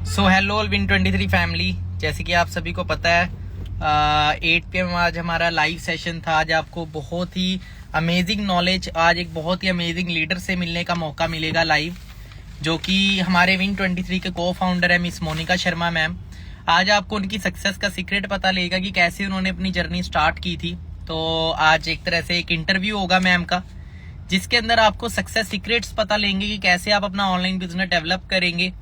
So hello Win23 family, जैसे कि आप सभी को पता है 8 PM आज हमारा लाइव सेशन था। आज आपको बहुत ही अमेजिंग नॉलेज, आज एक बहुत ही अमेजिंग लीडर से मिलने का मौका मिलेगा लाइव, जो कि हमारे Win23 के को फाउंडर है मिस मोनिका शर्मा मैम। आज आपको उनकी सक्सेस का सीक्रेट पता लगेगा कि कैसे उन्होंने अपनी जर्नी स्टार्ट की थी। तो आज एक तरह से एक इंटरव्यू होगा मैम का, जिसके अंदर आपको सक्सेस सीक्रेट्स पता लेंगे कि कैसे आप अपना ऑनलाइन बिजनेस डेवलप करेंगे,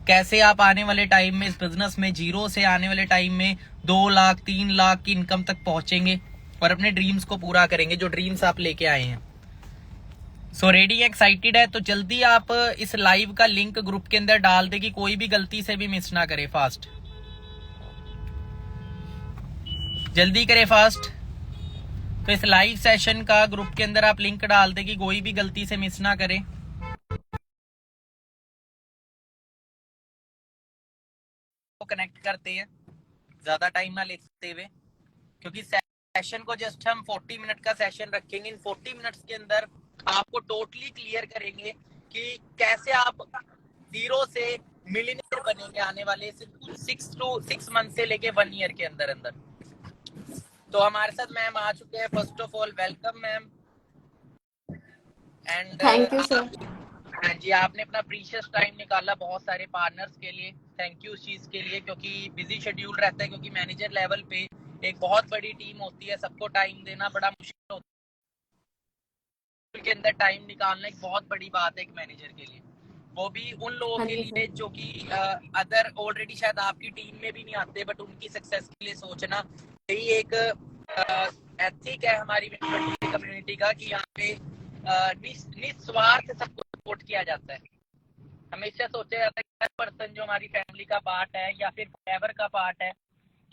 कैसे आप आने वाले टाइम में इस बिजनेस में जीरो से आने वाले टाइम में 2 लाख 3 लाख की इनकम तक पहुंचेंगे और अपने ड्रीम्स को पूरा करेंगे, जो ड्रीम्स आप लेके आए हैं। सो रेडी एक्साइटेड है तो जल्दी आप इस लाइव का लिंक ग्रुप के अंदर डाल दे कि कोई भी गलती से भी मिस ना करे। फास्ट जल्दी करे फास्ट। तो इस लाइव सेशन का ग्रुप के अंदर आप लिंक डाल दे कि कोई भी गलती से मिस ना करे। कनेक्ट करते हैं ज्यादा टाइम ना लेते हुए, क्योंकि सेशन को जस्ट हम 40 मिनट का सेशन रखेंगे। इन 40 मिनट्स के अंदर आपको टोटली क्लियर करेंगे कि कैसे आप जीरो से मिलियनेयर बनेंगे आने वाले 6 मंथ से लेके 1 ईयर के अंदर अंदर। तो हमारे साथ मैम आ चुके हैं। First of all welcome ma'am. And thank you sir. हाँ जी, आपने अपना प्रीशियस टाइम निकाला बहुत सारे पार्टनर्स के लिए, थैंक यू उस चीज के लिए, क्योंकि बिजी शेड्यूल रहता है, क्योंकि मैनेजर लेवल पे एक बहुत बड़ी टीम होती है, सबको टाइम देना बड़ा मुश्किल होता है। के अंदर टाइम निकालना एक बहुत बड़ी बात है एक मैनेजर के लिए, वो भी उन लोगों हाँ के जी लिए जो कि अदर ऑलरेडी शायद आपकी टीम में भी नहीं आते, बट उनकी सक्सेस के लिए सोचना, यही एक एथिक है हमारी कम्युनिटी का कि यहाँ पे निस्वार्थ सबको सपोर्ट किया जाता है। हमेशा सोचा जाता है कि हर पर्सन जो हमारी फैमिली का पार्ट है या फिर फॉरएवर का पार्ट है,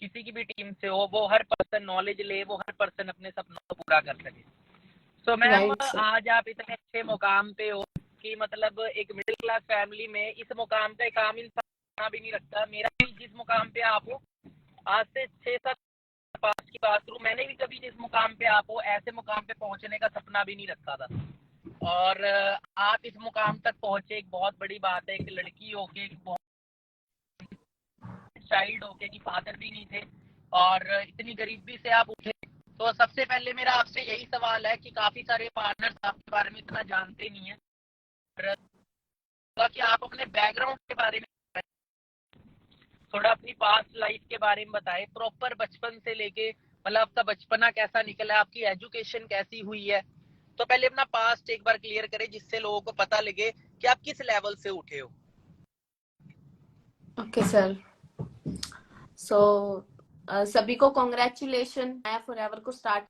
किसी की भी टीम से हो, वो हर पर्सन नॉलेज ले, वो हर पर्सन अपने सपनों को पूरा कर सके। तो मैम राइट सर। आज आप इतने अच्छे मुकाम पे हो कि मतलब एक मिडिल क्लास फैमिली में इस मुकाम पे एक आम इंसान भी नहीं रखता। मेरा भी जिस मुकाम पे आप हो, आज से 6-7 पास की बात करूँ, मैंने भी कभी जिस मुकाम पे आप हो ऐसे मुकाम पे पहुंचने का सपना भी नहीं रखा था। और आप इस मुकाम तक पहुंचे, एक बहुत बड़ी बात है। एक लड़की होके, एक चाइल्ड होके कि फादर भी नहीं थे और इतनी गरीबी से आप उठे। तो सबसे पहले मेरा आपसे यही सवाल है कि काफी सारे पार्टनर्स आपके बारे में इतना जानते नहीं है, कि आप अपने बैकग्राउंड के बारे में थोड़ा अपनी पास्ट लाइफ के बारे में बताएं, प्रॉपर बचपन से लेके, मतलब आपका बचपना कैसा निकला है, आपकी एजुकेशन कैसी हुई है। तो पहले अपना पास्ट एक बार क्लियर करें, जिससे लोगों को पता लगे कि आप किस लेवल से उठे हो। Okay sir. सो सभी को कॉन्ग्रेचुलेशन है फॉरएवर को स्टार्ट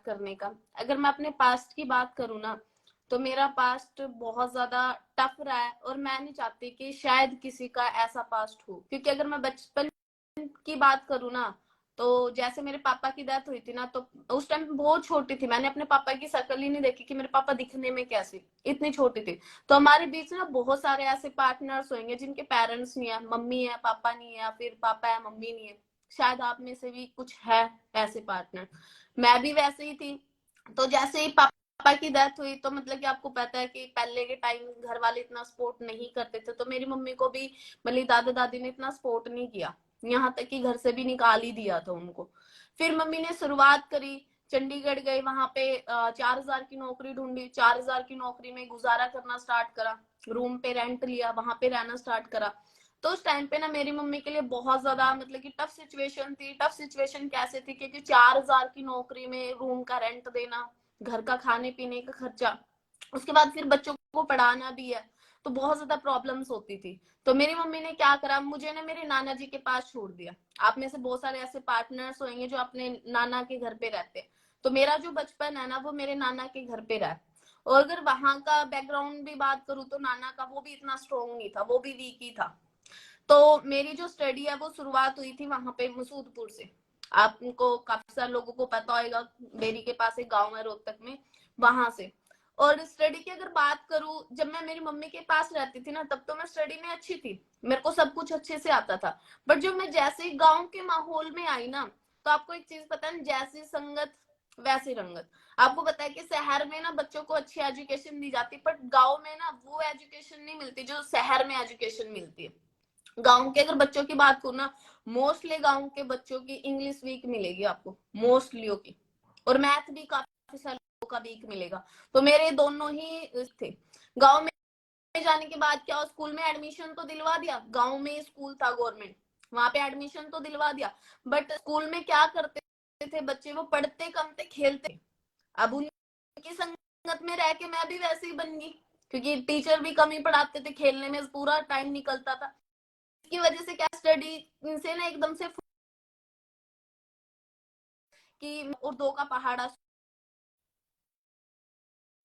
करने का। अगर मैं अपने पास्ट की बात करूँ ना, तो मेरा पास्ट बहुत ज्यादा टफ रहा है और मैं नहीं चाहती कि शायद किसी का ऐसा पास्ट हो, क्योंकि अगर मैं बचपन की बात करूँ ना, तो जैसे मेरे पापा की डेथ हुई थी ना, तो उस टाइम बहुत छोटी थी, मैंने अपने पापा की शक्ल ही नहीं देखी कि मेरे पापा दिखने में कैसे, इतनी छोटी थी। तो हमारे बीच ना बहुत सारे ऐसे पार्टनर्स होंगे जिनके पेरेंट्स नहीं है, मम्मी है पापा नहीं है, या फिर पापा है मम्मी नहीं है। शायद आप में से भी कुछ है ऐसे पार्टनर, मैं भी वैसे ही थी। तो जैसे ही पापा की डेथ हुई, तो मतलब कि आपको पता है कि पहले के टाइम घर वाले इतना सपोर्ट नहीं करते थे, तो मेरी मम्मी को भी मतलब दादा दादी ने इतना सपोर्ट नहीं किया, यहाँ तक कि घर से भी निकाल ही दिया था उनको। फिर मम्मी ने शुरुआत करी, चंडीगढ़ गए, वहां पे 4,000 की नौकरी ढूंढी, 4,000 की नौकरी में गुजारा करना स्टार्ट करा, रूम पे रेंट लिया, वहां पे रहना स्टार्ट करा। तो उस टाइम पे ना मेरी मम्मी के लिए बहुत ज्यादा मतलब कि टफ सिचुएशन थी। टफ सिचुएशन कैसे थी, क्योंकि 4,000 की नौकरी में रूम का रेंट देना, घर का खाने पीने का खर्चा, उसके बाद फिर बच्चों को पढ़ाना भी है, तो बहुत ज्यादा प्रॉब्लम्स होती थी। तो मेरी मम्मी ने क्या करा, मुझे ना मेरे नाना जी के पास छोड़ दिया। आप में से बहुत सारे ऐसे पार्टनर्स होंगे जो अपने नाना के घर पे रहते हैं। तो मेरा जो बचपन है ना, वो मेरे नाना के घर पे रहा। और अगर वहां का बैकग्राउंड भी बात करूँ, तो नाना का वो भी इतना स्ट्रॉन्ग नहीं था, वो भी वीक ही था। तो मेरी जो स्टडी है वो शुरुआत हुई थी वहां पे मसूदपुर से। आपको काफी सारे लोगों को पता होगा, बेरी के पास एक गांव है रोहतक में, वहां से। और स्टडी की अगर बात करूं, जब मैं मेरी मम्मी के पास रहती थी ना, तब तो मैं स्टडी में अच्छी थी, मेरे को सब कुछ अच्छे से आता था। बट जब मैं जैसे ही गांव के माहौल में आई ना, तो आपको एक चीज पता है, जैसी संगत वैसी रंगत। आपको पता है कि शहर में ना बच्चों को अच्छी एजुकेशन दी जाती है, बट गांव में ना वो एजुकेशन नहीं मिलती जो शहर में एजुकेशन मिलती है। गांव के अगर बच्चों की बात करूँ ना, मोस्टली गांव के बच्चों की इंग्लिश वीक मिलेगी आपको, मोस्टली की, और मैथ भी काफी सालों का वीक मिलेगा। तो मेरे दोनों ही थे। गांव में जाने के बाद क्या, स्कूल में एडमिशन तो दिलवा दिया, गांव में स्कूल था गवर्नमेंट, वहां पे एडमिशन तो दिलवा दिया, बट स्कूल में क्या करते थे बच्चे, वो पढ़ते कम थे, खेलते। अब उनकी संगत में रह के मैं भी वैसे ही बन गई, क्योंकि टीचर भी कम ही पढ़ाते थे, खेलने में पूरा टाइम निकलता था। इसकी वजह से क्या, स्टडी से ना एकदम से कि उर्दू का पहाड़ा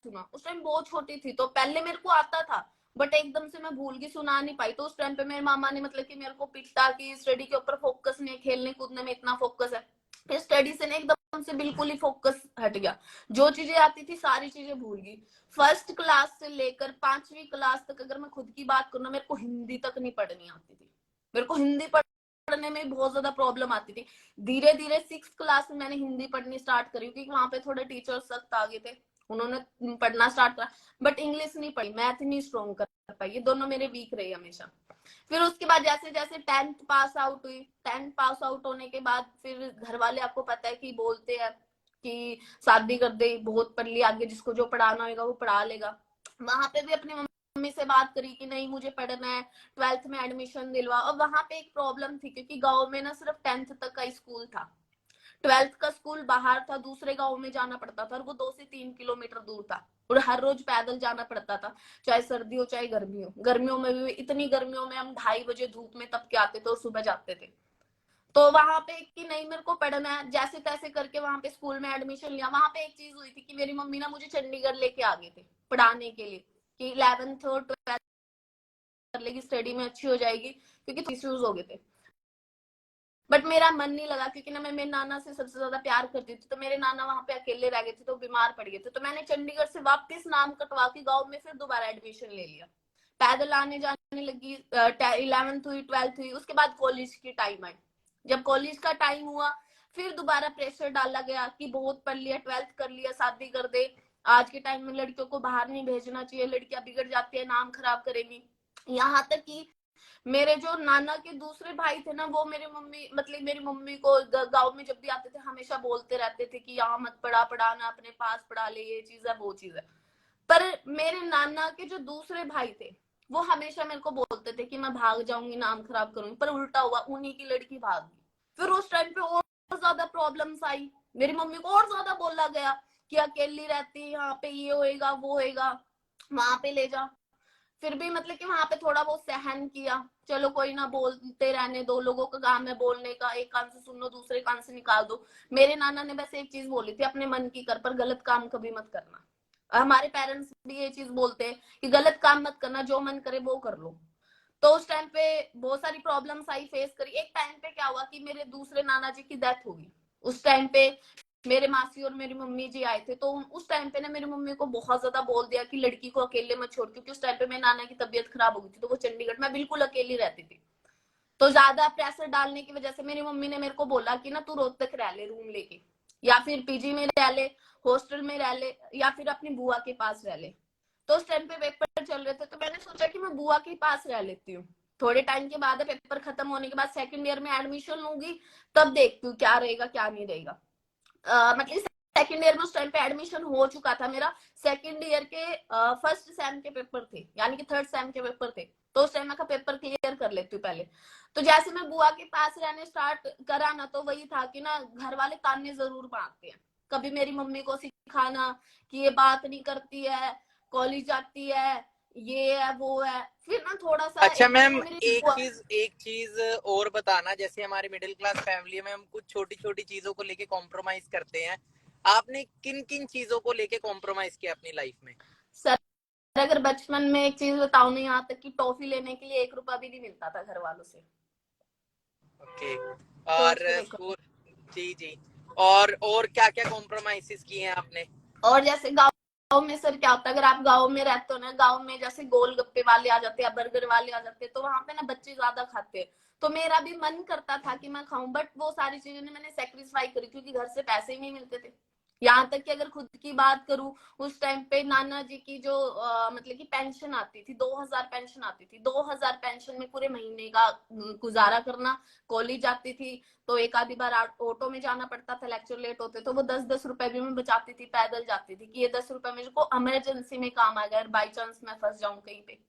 सुना। उस टाइम बहुत छोटी थी, तो पहले मेरे को आता था, बट एकदम से मैं भूल गई, सुना नहीं पाई। तो उस टाइम पे मेरे मामा ने मतलब कि मेरे को पिटा कि स्टडी के ऊपर फोकस नहीं है, खेलने कूदने में इतना फोकस है। फिर स्टडी से ना एकदम से बिल्कुल ही फोकस हट गया, जो चीजें आती थी सारी चीजें भूल गई। फर्स्ट क्लास से लेकर 5वीं क्लास तक अगर मैं खुद की बात करूँ ना, मेरे को हिंदी तक नहीं पढ़नी आती थी। मेरे को हिंदी पढ़ने में बहुत ज्यादा प्रॉब्लम आती थी। धीरे धीरे 6th क्लास में मैंने हिंदी पढ़नी स्टार्ट करी, क्योंकि वहां पे थोड़े टीचर्स सख्त आ गए थे, उन्होंने पढ़ना स्टार्ट करा। बट इंग्लिश नहीं पढ़ी, मैथ नहीं स्ट्रॉन्ग कर पाई, ये दोनों मेरे वीक रहे हमेशा। फिर उसके बाद जैसे जैसे 10th पास आउट हुई, 10th पास आउट होने के बाद फिर घर वाले आपको पता है कि बोलते हैं कि शादी कर दे, बहुत पढ़ लिया, आगे जिसको जो पढ़ाना होगा वो पढ़ा लेगा। वहां पे भी अपनी मम्मी से बात करी कि नहीं मुझे पढ़ना है, 12th में एडमिशन दिलवा। और वहां पे एक प्रॉब्लम थी, क्योंकि गांव में ना सिर्फ 10th तक का स्कूल था, 12th का स्कूल बाहर था, दूसरे गांव में जाना पड़ता था, और वो 2 से 3 किलोमीटर दूर था, और हर रोज पैदल जाना पड़ता था, चाहे सर्दी हो चाहे गर्मी हो। गर्मियों में भी, इतनी गर्मियों में हम 2:30 बजे धूप में तप के आते थे और सुबह जाते थे। तो वहां पे कि नहीं मेरे को पढ़ना है, जैसे तैसे करके वहां पे स्कूल में एडमिशन लिया। वहां पे एक चीज हुई थी कि मेरी मम्मी ना मुझे चंडीगढ़ लेके आ गए थे पढ़ाने के लिए, कि 11th और 12th कर लेगी, स्टडी में अच्छी हो जाएगी, क्योंकि इश्यूज हो गए थे। बट मेरा मन नहीं लगा, क्योंकि ना मैं मेरे नाना से सबसे ज्यादा प्यार करती थी, तो मेरे नाना वहां पे अकेले रह गए थे, तो बीमार पड़ गए थे। तो मैंने चंडीगढ़ से वापस नाम कटवा के गाँव में फिर दोबारा एडमिशन ले लिया। पैदल आने जाने लगी, 11th हुई, 12th हुई, उसके बाद कॉलेज की टाइम आई। जब कॉलेज का टाइम हुआ, फिर दोबारा प्रेशर डाला गया कि बहुत पढ़ लिया, 12th कर लिया, शादी कर दे। आज के टाइम में लड़कियों को बाहर नहीं भेजना चाहिए, लड़कियां बिगड़ जाती है, नाम खराब करेंगी। यहाँ तक कि मेरे जो नाना के दूसरे भाई थे ना, वो मेरी मम्मी मतलब मेरी मम्मी को गांव में जब भी आते थे हमेशा बोलते रहते थे कि यहाँ मत पढ़ा, पढ़ाना अपने पास पढ़ा ले, ये चीज है वो चीज है। पर मेरे नाना के जो दूसरे भाई थे, वो हमेशा मेरे को बोलते थे कि मैं भाग जाऊंगी, नाम खराब करूंगी, पर उल्टा हुआ, उन्हीं की लड़की भाग गई। फिर उस टाइम पे और ज्यादा प्रॉब्लम्स आई, मेरी मम्मी को और ज्यादा बोला गया कि अकेली रहती, यहाँ पे ये होएगा वो होएगा, वहां पे ले जा। फिर भी मतलब कि वहां पे थोड़ा बहुत सहन किया, चलो कोई ना, बोलते रहने दो, लोगों का काम है बोलने का, एक कान से सुन लो दूसरे कान से निकाल दो। मेरे नाना ने बस एक चीज बोली थी, अपने मन की कर, पर गलत काम कभी मत करना। हमारे पेरेंट्स भी ये चीज बोलते हैं कि गलत काम मत करना, जो मन करे वो कर लो। तो उस टाइम पे बहुत सारी प्रॉब्लम्स आई, फेस करी। एक टाइम पे क्या हुआ कि मेरे दूसरे नाना जी की डेथ हो गई। उस टाइम पे मेरे मासी और मेरी मम्मी जी आए थे, तो उस टाइम पे ना मेरी मम्मी को बहुत ज्यादा बोल दिया कि लड़की को अकेले मत छोड़, क्योंकि उस टाइम पे मेरे नाना की तबीयत खराब हो गई थी, तो वो चंडीगढ़ में बिल्कुल अकेली रहती थी। तो ज्यादा प्रेशर डालने की वजह से मेरी मम्मी ने मेरे को बोला कि ना तू रोहतक रह ले रूम लेके, या फिर पीजी में रह ले, हॉस्टल में रह ले, या फिर अपनी बुआ के पास रह ले। तो उस टाइम पे पेपर चल रहे थे, तो मैंने सोचा कि मैं बुआ के पास रह लेती हूँ। थोड़े टाइम के बाद पेपर खत्म होने के बाद सेकंड ईयर में एडमिशन लूंगी, तब देखती हूँ क्या रहेगा क्या नहीं रहेगा। मतलब सेकंड ईयर में उस टाइम पे एडमिशन हो चुका था मेरा। सेकंड ईयर के फर्स्ट सेम के पेपर थे, यानी कि थर्ड सेम के पेपर थे, तो उस टाइम मैं पेपर क्लियर कर लेती हूँ पहले। तो जैसे मैं बुआ के पास रहने स्टार्ट करा ना, तो वही था कि ना घर वाले ताने जरूर मारते हैं। कभी मेरी मम्मी को सिखाना कि ये बात नहीं करती है, कॉलेज जाती है, ये है वो है। फिर ना थोड़ा सा अच्छा एक टाइम मैम, पे मेरी बुआ, एक चीज और बताना, जैसे हमारे मिडिल क्लास फैमिली में हम कुछ छोटी छोटी चीजों को लेके कॉम्प्रोमाइज करते हैं, आपने किन किन चीजों को लेके कॉम्प्रोमाइज किया अपनी लाइफ में? सर अगर बचपन में एक चीज बताऊं ना, यहाँ तक कि टॉफी लेने के लिए 1 रुपया भी नहीं मिलता था घर वालों से। ओके। और सोच के देखो। स्कूल? जी जी। और क्या क्या कॉम्प्रोमाइजेस किए हैं आपने? और जैसे गाँव में सर क्या होता है, अगर आप गाँव में रहते हो ना, गाँव में जैसे गोलगप्पे वाले आ जाते हैं, बर्गर वाले आ जाते हैं, तो वहां पे ना बच्चे ज्यादा खाते हैं। तो मेरा भी मन करता था कि मैं खाऊं, बट वो सारी चीजें मैंने सेक्रीफाई करी, क्योंकि घर से पैसे ही नहीं मिलते थे। यहाँ तक कि अगर खुद की बात करूं, उस टाइम पे नाना जी की जो मतलब कि पेंशन आती थी, 2000 पेंशन आती थी, 2000 पेंशन में पूरे महीने का गुजारा करना। कॉलेज जाती थी तो एक आधी बार ऑटो में जाना पड़ता था, लेक्चर लेट होते तो वो 10-10 रुपए भी मैं बचाती थी, पैदल जाती थी कि ये 10 रुपए मेरे को इमरजेंसी में काम आ गया, बाई चांस मैं फंस जाऊं कहीं पे।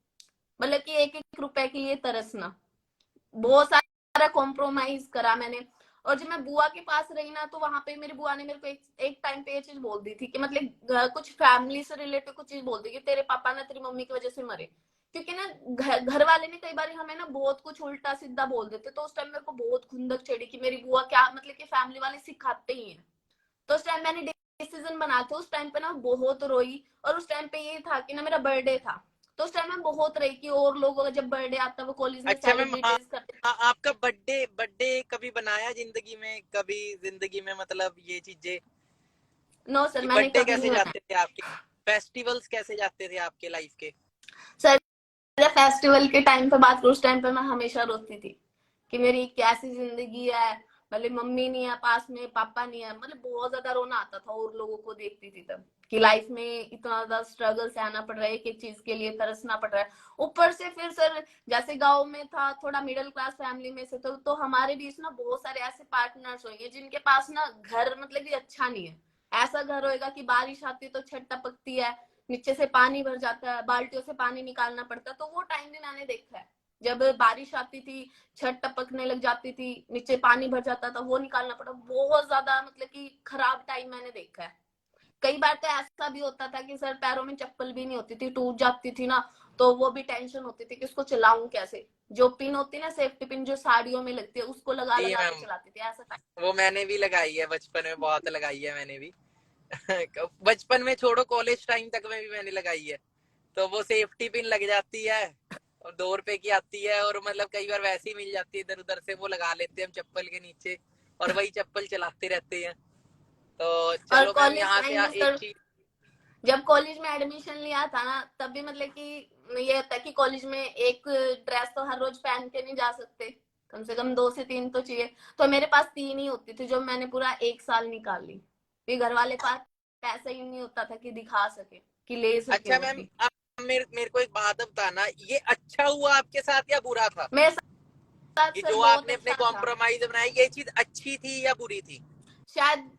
मतलब कि एक एक रुपए के लिए तरसना, बहुत सारा कॉम्प्रोमाइज करा मैंने। और जब मैं बुआ के पास रही ना, तो वहां पे मेरी बुआ ने मेरे को एक टाइम पे ये चीज बोल दी थी कि मतलब कुछ फैमिली से रिलेटेड कुछ चीज बोल दी कि तेरे पापा ना तेरी मम्मी की वजह से मरे। क्योंकि ना घर वाले ने कई बार हमें ना बहुत कुछ उल्टा सीधा बोल देते, तो उस टाइम मेरे को बहुत खुंदक चढ़ी कि मेरी बुआ क्या मतलब कि फैमिली वाले सिखाते ही हैं। तो उस टाइम मैंने डिसीजन बना था, उस टाइम पे ना बहुत रोई। और उस टाइम पे ये था कि ना मेरा बर्थडे था, तो उस टाइम में बहुत रही कि और लोगों का जब बर्थडे आता वो कॉलेज में अच्छा मैम, सेलिब्रिटीज करते। आपका बर्थडे बर्थडे कभी बनाया जिंदगी में, कभी जिंदगी में मतलब ये चीजें नो सर, कि मैंने बर्थडे कभी कैसे नहीं जाते बनाया। थे आपके, फेस्टिवल्स कैसे जाते थे आपके लाइफ के? सर फेस्टिवल के टाइम पे बात करूं, उस टाइम पे मैं हमेशा रोती थी कि मेरी कैसी जिंदगी है, मतलब मम्मी नहीं है पास में, पापा नहीं है। मतलब बहुत ज्यादा रोना आता था और लोगों को देखती थी तब कि लाइफ में इतना ज्यादा स्ट्रगल सहना पड़ रहा है, एक एक चीज के लिए तरसना पड़ रहा है। ऊपर से फिर सर जैसे गांव में था, थोड़ा मिडिल क्लास फैमिली में से, तो हमारे बीच ना बहुत सारे ऐसे पार्टनर्स होंगे जिनके पास ना घर मतलब कि अच्छा नहीं है। ऐसा घर होएगा कि बारिश आती है तो छत टपकती है, नीचे से पानी भर जाता है, बाल्टियों से पानी निकालना पड़ता है। तो वो टाइम भी मैंने देखा है, जब बारिश आती थी, छत टपकने लग जाती थी, नीचे पानी भर जाता था, वो निकालना पड़ा। बहुत ज्यादा मतलब कि खराब टाइम मैंने देखा है। कई बार तो ऐसा भी होता था कि सर पैरों में चप्पल भी नहीं होती थी, टूट जाती थी ना, तो वो भी टेंशन होती थी कि उसको चलाऊं कैसे। जो पिन होती है ना, सेफ्टी पिन जो साड़ियों में लगती है, उसको लगा जी लगा के मैम, चलाती थी, ऐसा टाइम। वो मैंने भी लगाई है बचपन में, बहुत लगाई है मैंने भी। बचपन में छोड़ो, कॉलेज टाइम तक में भी मैंने लगाई है। तो वो सेफ्टी पिन लग जाती है और 2 रुपए की आती है, और मतलब कई बार वैसे ही मिल जाती है इधर उधर से, वो लगा लेते हैं हम चप्पल के नीचे और वही चप्पल चलाते रहते हैं। तो और चलो मैम, कॉलेज यहाँ से टाइम में एक सर चीज। जब कॉलेज में एडमिशन लिया था ना, तब भी मतलब कि ये होता है कि कॉलेज में एक ड्रेस तो हर रोज पहन के नहीं जा सकते, कम से कम 2 से 3 तो चाहिए। तो मेरे पास 3 ही होती थी, जो मैंने पूरा एक साल निकाल ली। फिर घर वाले पास पैसा ही नहीं होता था कि दिखा सके, कि ले सके अच्छा वो मैम, भी। आप मेरे को एक बात बताना, ये अच्छा हुआ आपके साथ या बुरा था? मेरे साथ ये सर जो बहुत आपने अपने अच्छा था। कॉम्प्रोमाइज बनाया, ये चीज अच्छी थी या बुरी थी? शायद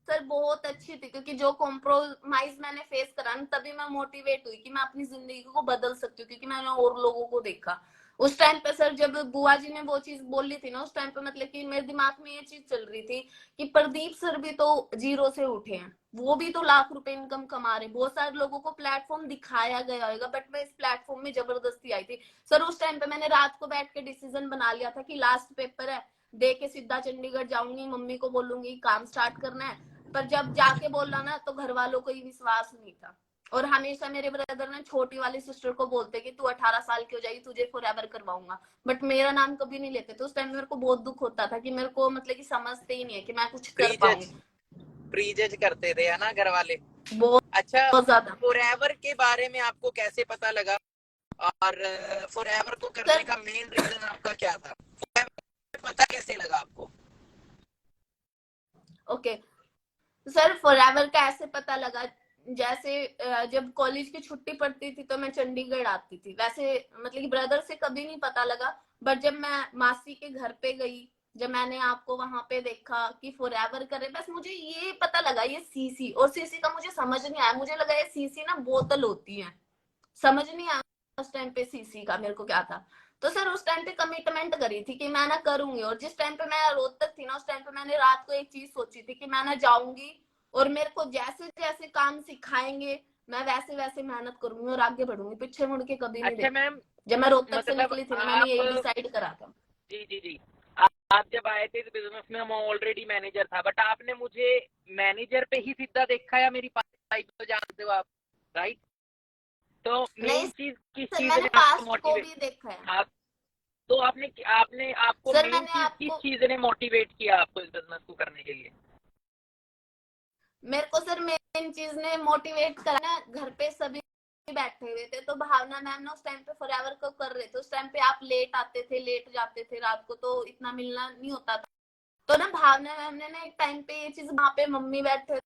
सर बहुत अच्छी थी, क्योंकि जो कॉम्प्रोमाइज मैंने फेस करा ना, तभी मैं मोटिवेट हुई कि मैं अपनी जिंदगी को बदल सकती हूँ, क्योंकि मैंने और लोगों को देखा। उस टाइम पे सर जब बुआ जी ने वो चीज बोली थी ना, उस टाइम पे मतलब कि मेरे दिमाग में ये चीज चल रही थी कि प्रदीप सर भी तो जीरो से उठे हैं, वो भी तो लाख रुपए इनकम कमा रहे। बहुत सारे लोगों को प्लेटफॉर्म दिखाया गया होगा, बट मैं इस प्लेटफॉर्म में जबरदस्ती आई थी। सर उस टाइम पे मैंने रात को बैठ के डिसीजन बना लिया था कि लास्ट पेपर है, दे के सीधा चंडीगढ़ जाऊंगी, मम्मी को बोलूंगी काम स्टार्ट करना है। पर जब जाके बोला ना, तो घर वालों को ही विश्वास नहीं था। और हमेशा मेरे ब्रदर ने छोटी वाली सिस्टर को बोलते कि तू 18 साल की हो जाएगी, तुझे फॉरएवर करवाऊंगा, बट मेरा नाम कभी नहीं लेते। तो उस टाइम मेरे को बहुत दुख होता था कि मेरे को मतलब कि समझते ही नहीं है कि मैं कुछ कर प्रीजज पाऊंगी। प्रीजज करते थे, है ना, घर वाले? बहुत अच्छा, बहुत ज्यादा। फॉरएवर के बारे में आपको कैसे पता लगा, और फॉरएवर को करने सर का मेन रीजन आपका क्या था? Forever पता कैसे लगा आपको? ओके, सर फॉरएवर का ऐसे पता लगा, जैसे जब कॉलेज की छुट्टी पड़ती थी तो मैं चंडीगढ़ आती थी। वैसे मतलब कि ब्रदर से कभी नहीं पता लगा, बट जब मैं मासी के घर पे गई, जब मैंने आपको वहां पे देखा कि फॉरएवर करे, बस मुझे ये पता लगा ये सीसी। और सीसी का मुझे समझ नहीं आया, मुझे लगा ये सीसी ना बोतल होती है, समझ नहीं आया उस टाइम पे सीसी का मेरे को क्या था। तो सर उस टाइम पे कमिटमेंट करी थी कि मैं ना करूंगी। और जिस टाइम पे मैं रोहतक थी ना, उस टाइम पे मैंने रात को एक चीज सोची थी कि मैं ना जाऊंगी, और मेरे को जैसे जैसे काम सिखाएंगे मैं वैसे वैसे मेहनत करूंगी और आगे बढ़ूंगी, पीछे मुड़ के कभी नहीं अच्छा देखा। मैम, जब मैं रोहतक से मतलब निकली थी ना, मैंने आप, यही डिसाइड करा था। जी जी जी, आप जब आए थे इस बिजनेस में, हम ऑलरेडी मैनेजर था, बट आपने मुझे मैनेजर पे ही सीधा देखा, या मेरी पाइप तो जानते हो आप, राइट? तो नहीं मेन चीज किस सर, चीज मैंने ने आपको पास्ट को मोटिवेट, भी देखा है। आप, तो आपने आपने आपको सर मेन मैंने चीज किस आपको, चीज ने मोटिवेट किया आपको इस बिजनेस को करने के लिए? मेरे को सर मेन चीज ने मोटिवेट करा ना, घर पे सभी बैठे हुए थे, तो भावना मैम ना उस टाइम पे फॉरएवर को कर रहे थे। उस टाइम पे आप लेट आते थे, लेट जाते थे, रात को तो इतना मिलना नहीं होता था। तो ना भावना मैम ने ना एक टाइम पे ये चीज, वहां पे मम्मी बैठे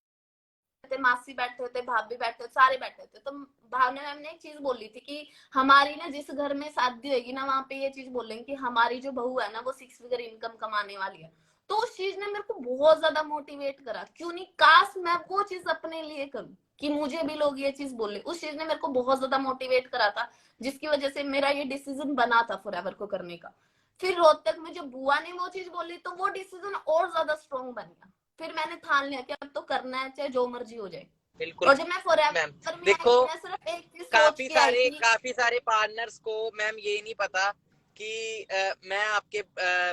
थे, मासी बैठे थे, भाभी बैठे थे, सारे बैठे थे। तो भावना मैम ने एक चीज बोली थी कि हमारी ना जिस घर में शादी होगी ना, वहां पे ये चीज बोलेंगे कि हमारी जो बहू है ना वो 6 फिगर इनकम कमाने वाली है। तो उस चीज ने मेरे को बहुत ज्यादा मोटिवेट करा, क्यों नहीं, काश मैं वो चीज अपने लिए करूं कि मुझे भी लोग ये चीज बोले। उस चीज ने मेरे को बहुत ज्यादा मोटिवेट करा था, जिसकी वजह से मेरा ये डिसीजन बना था फॉरएवर को करने का। फिर रोहतक में जब बुआ ने वो चीज बोली तो वो डिसीजन और ज्यादा स्ट्रॉन्ग बन गया। फिर मैंने ठान लिया कि अब तो करना है, चाहे जो मर्जी हो जाए। बिल्कुल और जब मैं मैम। फॉरएवर में आई देखो, थी, मैं सिर्फ एक चीज सोच के आई थी। काफी सारे पार्टनर्स को मैम ये नहीं पता कि मैं आपके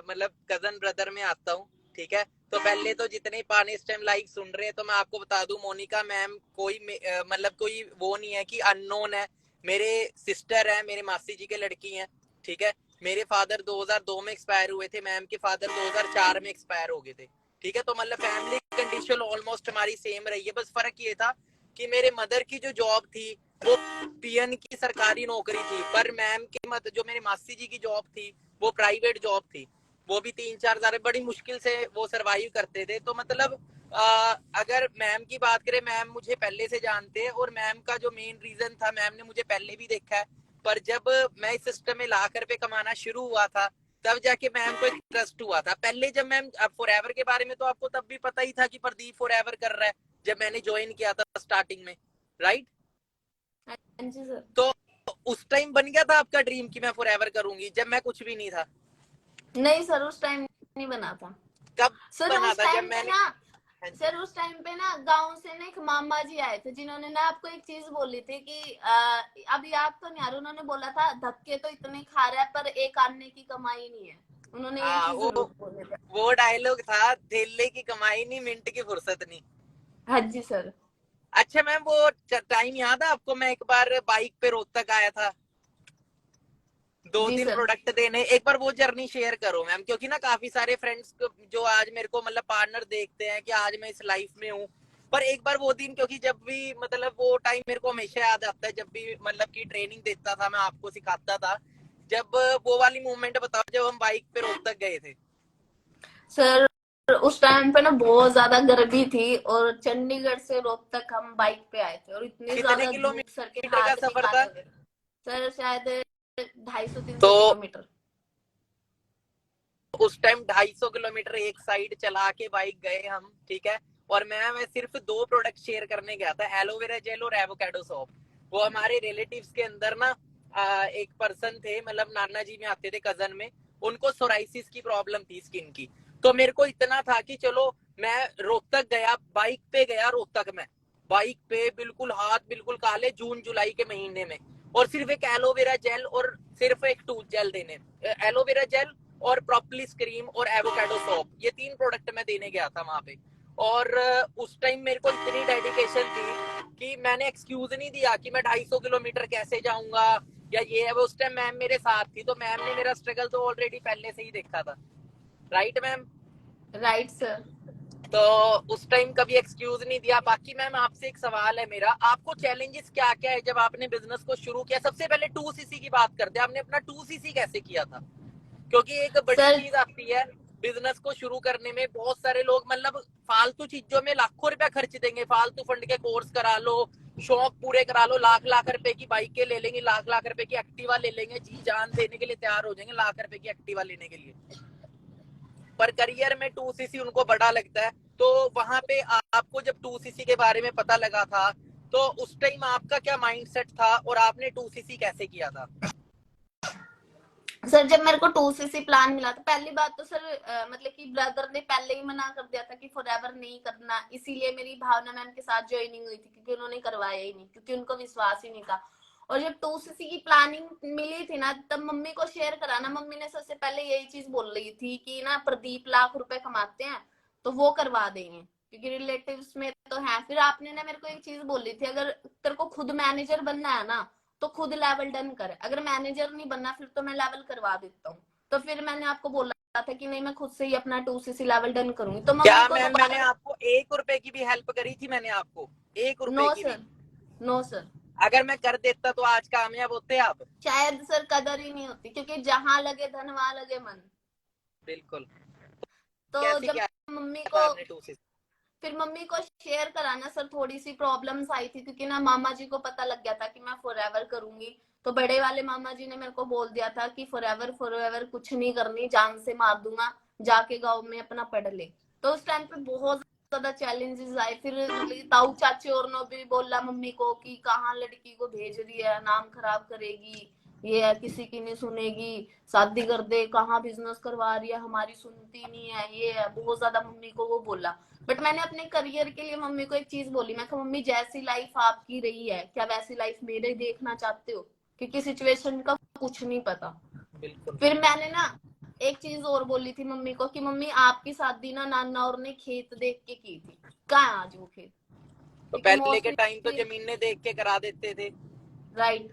मतलब कजन ब्रदर में आता हूँ, ठीक है। तो पहले तो जितने पाने इस टाइम लाइव सुन रहे हैं, तो मैं आपको बता दूं, मोनिका मैम कोई मतलब कोई वो नहीं है कि अननोन है। मेरे सिस्टर है, मेरे मासी जी के लड़की हैं, ठीक है। मेरे फादर 2002 में एक्सपायर हुए थे, मैम के फादर 2004 में एक्सपायर हो गए थे, ठीक है। तो मतलब फैमिली कंडीशन ऑलमोस्ट हमारी सेम रही है। बस फर्क ये था कि मेरे मदर की जो जॉब थी वो पीएन की सरकारी नौकरी थी, पर मैम के जो मेरे मासी जी की जॉब थी वो प्राइवेट जॉब थी। वो भी 3-4 हजार बड़ी मुश्किल से वो सरवाइव करते थे। तो मतलब अगर मैम की बात करें, मैम मुझे पहले से जानते हैं, और मैम का जो मेन रीजन था, मैम ने मुझे पहले भी देखा है, पर जब मैं इस सिस्टम में लाख रुपए कमाना शुरू हुआ था, तब जाके मैम को एक ट्रस्ट हुआ था। पहले जब मैम फॉरएवर के बारे में तो आपको तब भी पता ही था कि प्रदीप फॉरएवर कर रहा है, जब मैंने ज्वाइन किया था स्टार्टिंग में, राइट। हाँ जी सर। तो उस टाइम बन गया था आपका ड्रीम कि मैं फॉरएवर करूंगी, जब मैं कुछ भी नहीं था? नहीं सर, उस टाइम नहीं बना था कब सर। बना उस था? जब टाइम पे मैंने, ना हाँ जी, सर, उस टाइम पे ना गांव से ना एक मामा जी आए थे, जिन्होंने ना आपको एक चीज बोली थी कि अब याद तो नहीं आ रहा, उन्होंने बोला था धक्के तो इतने खा रहा है पर एक आने की कमाई नहीं है। उन्होंने ये हाँ, चीज जरूर बोली थी। वो डायलॉग था, धेले की कमाई नहीं, मिनट की फुर्सत नहीं। हाँ जी सर। अच्छा मैम, वो टाइम याद है आपको, मैं एक बार बाइक पे रोहतक आया था, दो जी तीन सर। प्रोडक्ट देने। एक बार वो जर्नी शेयर करो मैम, क्योंकि ना काफी सारे फ्रेंड्स जो आज मेरे को मतलब पार्टनर देखते हैं कि आज मैं इस लाइफ में हूँ, पर एक बार वो दिन, क्योंकि जब भी मतलब वो टाइम मेरे को हमेशा याद आता है, जब भी मतलब की ट्रेनिंग देता था, मैं आपको सिखाता था, जब वो वाली मूवमेंट बताओ, जब हम बाइक पे रोहतक गए थे। सर उस टाइम पे ना बहुत ज्यादा गर्मी थी, और चंडीगढ़ से रोहतक हम बाइक पे आए थे, और इतनी कितने ज्यादा धूप, सर के किलोमीटर का हाथ भी सफर था? काले हो गए। सर शायद 250-300 तो किलोमीटर। उस टाइम 250 किलोमीटर एक साइड चला के बाइक गए हम, ठीक है। और मैं सिर्फ 2 प्रोडक्ट शेयर करने गया था, एलोवेरा जेल और एवोकाडो सॉप। वो हमारे रिलेटिव्स के अंदर ना एक पर्सन थे, मतलब नाना जी में आते थे, कजन में, उनको सोराइसिस की प्रॉब्लम थी स्किन की। तो मेरे को इतना था कि चलो, मैं रोहतक गया, बाइक पे गया रोहतक में, बाइक पे बिल्कुल हाथ बिल्कुल काले, जून जुलाई के महीने में, और सिर्फ एक एलोवेरा जेल और सिर्फ एक टूथ जेल देने, एलोवेरा जेल और प्रोपलिस क्रीम और एवोकाडो सॉप, ये 3 प्रोडक्ट मैं देने गया था वहां पे। और उस टाइम मेरे को इतनी डेडिकेशन थी कि मैंने एक्सक्यूज नहीं दिया कि मैं 250 किलोमीटर कैसे जाऊंगा या ये है वो। उस टाइम मैम मेरे साथ थी, तो मैम ने मेरा स्ट्रगल तो ऑलरेडी पहले से ही देखा था, राइट मैम। Right sir. तो उस टाइम कभी एक्सक्यूज नहीं दिया। बाकी मैम आपसे एक सवाल है मेरा, आपको चैलेंजेस क्या क्या है जब आपने बिजनेस को शुरू किया? सबसे पहले 2cc की बात करते हैं, आपने अपना 2cc कैसे किया था? क्योंकि एक बड़ी सर चीज आती है बिजनेस को शुरू करने में, बहुत सारे लोग मतलब फालतू चीजों में लाखों रुपया खर्च देंगे, फालतू फंड के कोर्स करा लो, शौक पूरे करा लो, लाख लाख रुपए की बाइकें ले लेंगे, लाख लाख रुपए की एक्टिवा ले लेंगे, जी जान देने के लिए तैयार हो जाएंगे लाख रुपए की एक्टिवा लेने के लिए, पर करियर में 2cc उनको बड़ा लगता है। तो वहां पे आपको जब 2cc के बारे में पता लगा था, तो उस टाइम आपका क्या माइंडसेट था और आपने 2cc कैसे किया था? सर जब मेरे को 2cc प्लान मिला था, पहली बात तो सर मतलब कि ब्रदर ने पहले ही मना कर दिया था कि फॉरएवर नहीं करना, इसीलिए मेरी भावना मैम के साथ ज्वाइनिंग हुई थी, क्योंकि उन्होंने करवाया ही नहीं, क्योंकि उनको विश्वास ही नहीं था। और जब 2cc की प्लानिंग मिली थी ना, तब मम्मी को शेयर करा ना, मम्मी ने सबसे पहले यही चीज बोल रही थी कि ना प्रदीप लाख रुपए कमाते हैं तो वो करवा देंगे, क्योंकि रिलेटिव्स में तो है। फिर आपने ना मेरे को एक चीज बोली थी, अगर तेरे को खुद मैनेजर बनना है ना तो खुद लेवल डन कर, अगर मैनेजर नहीं बनना फिर तो मैं लेवल करवा देता हूँ। तो फिर मैंने आपको बोला था कि नहीं, मैं खुद से ही अपना 2cc लेवल डन करूंगी, तो क्या मम्मी को तो मैम मैंने बार। आपको 1 रुपए की भी हेल्प करी थी? मैंने आपको एक नो रुपए की भी? Sir, no sir. अगर मैं कर देता तो आज कामयाब होते आप? शायद सर कदर ही नहीं होती, क्योंकि जहां लगे धन वहां लगे मन। बिल्कुल। तो कैसे जब क्या मम्मी था को आपने 2cc? फिर मम्मी को शेयर कराना सर, थोड़ी सी प्रॉब्लम्स आई थी क्योंकि ना मामा जी को पता लग गया था कि मैं फॉरएवर करूंगी। तो बड़े वाले मामा जी ने मेरे को बोल दिया था कि फॉरएवर फॉरएवर कुछ नहीं करनी, जान से मार दूंगा, जाके गाँव में अपना पढ़ ले। तो उस टाइम पे बहुत ज्यादा चैलेंजेस आए। फिर मेरी ताऊ चाची और ने भी बोला मम्मी को कि कहाँ लड़की को भेज रही है, नाम खराब करेगी, ये है किसी की नहीं सुनेगी, शादी कर दे, कहाँ बिजनेस करवा रही है, हमारी सुनती नहीं है, ये है। बहुत ज्यादा मम्मी को वो बोला। बट मैंने अपने करियर के लिए मम्मी को एक चीज बोली, मैं कहा मम्मी जैसी लाइफ आपकी रही है क्या वैसी लाइफ मेरे देखना चाहते हो, क्योंकि सिचुएशन का कुछ नहीं पता। बिल्कुल। फिर मैंने ना एक चीज और बोली थी मम्मी को कि मम्मी आपकी शादी ना नाना और ने खेत देख के की थी, कहाँ आज वो खेत, तो क्योंकि पहले के मोस्टली टाइम तो जमीनें देख के करा देते थे। राइट।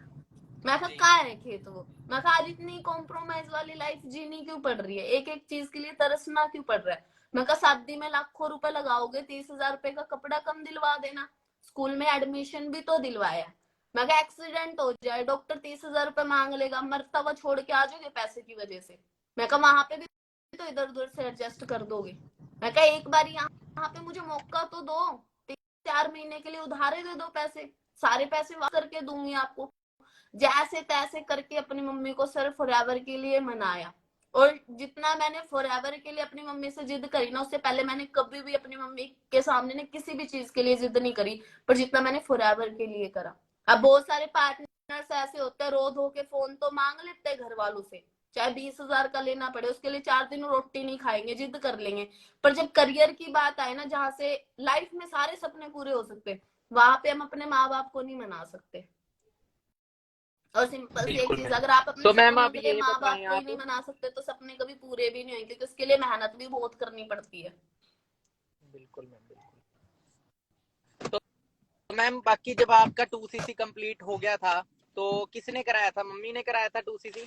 मैं कहा जी। कहाँ है खेत वो। मैं कहा आज इतनी कॉम्प्रोमाइज वाली लाइफ जीनी क्यों पड़ रही है, एक एक चीज के लिए तरसना क्यों पड़ रहा है। मैं कहा शादी में लाखों रुपए लगाओगे, 30,000 रुपए का कपड़ा कम दिलवा देना, स्कूल में एडमिशन भी तो दिलवाया। मैं कहा एक्सीडेंट हो जाए, डॉक्टर 30,000 रुपए मांग लेगा, मरता हुआ छोड़ के आ जाओगे पैसे की वजह से। मैं कहा वहां पे भी तो इधर उधर से एडजस्ट कर दोगे। मैं कहा एक बार यहाँ पे मुझे मौका तो दो, 4 महीने के लिए उधारे दे दो पैसे, सारे पैसे वापस करके दूंगी आपको। जैसे तैसे करके अपनी मम्मी को सिर्फ फॉरएवर के लिए मनाया। और जितना मैंने फॉरएवर के लिए अपनी मम्मी से जिद करी ना, उससे पहले मैंने कभी भी अपनी मम्मी के सामने ना किसी भी चीज के लिए जिद नहीं करी, पर जितना मैंने फॉरएवर के लिए करा। अब बहुत सारे पार्टनर्स ऐसे होते हैं, रो धो के फोन तो मांग लेते हैं घर वालों से, चाहे 20,000 का लेना पड़े, उसके लिए 4 दिन रोटी नहीं खाएंगे, जिद कर लेंगे। पर जब करियर की बात आए ना, जहां से लाइफ में सारे सपने पूरे हो सकते, वहां पे हम अपने माँ बाप को नहीं मना सकते। और सिंपल सी एक बिल्कुल चीज, मैम। अगर आप अपने तो मैम सपनों आप के लिए ये माँ बाप बताएं को ही आप। नहीं मना सकते तो सपने कभी पूरे भी नहीं होंगे, क्योंकि उसके लिए मेहनत भी बहुत करनी पड़ती है। बिल्कुल मैम बिल्कुल। तो मैम बाकी जब आपका 2cc कंप्लीट हो गया था तो किसने कराया था, मम्मी ने कराया था 2cc?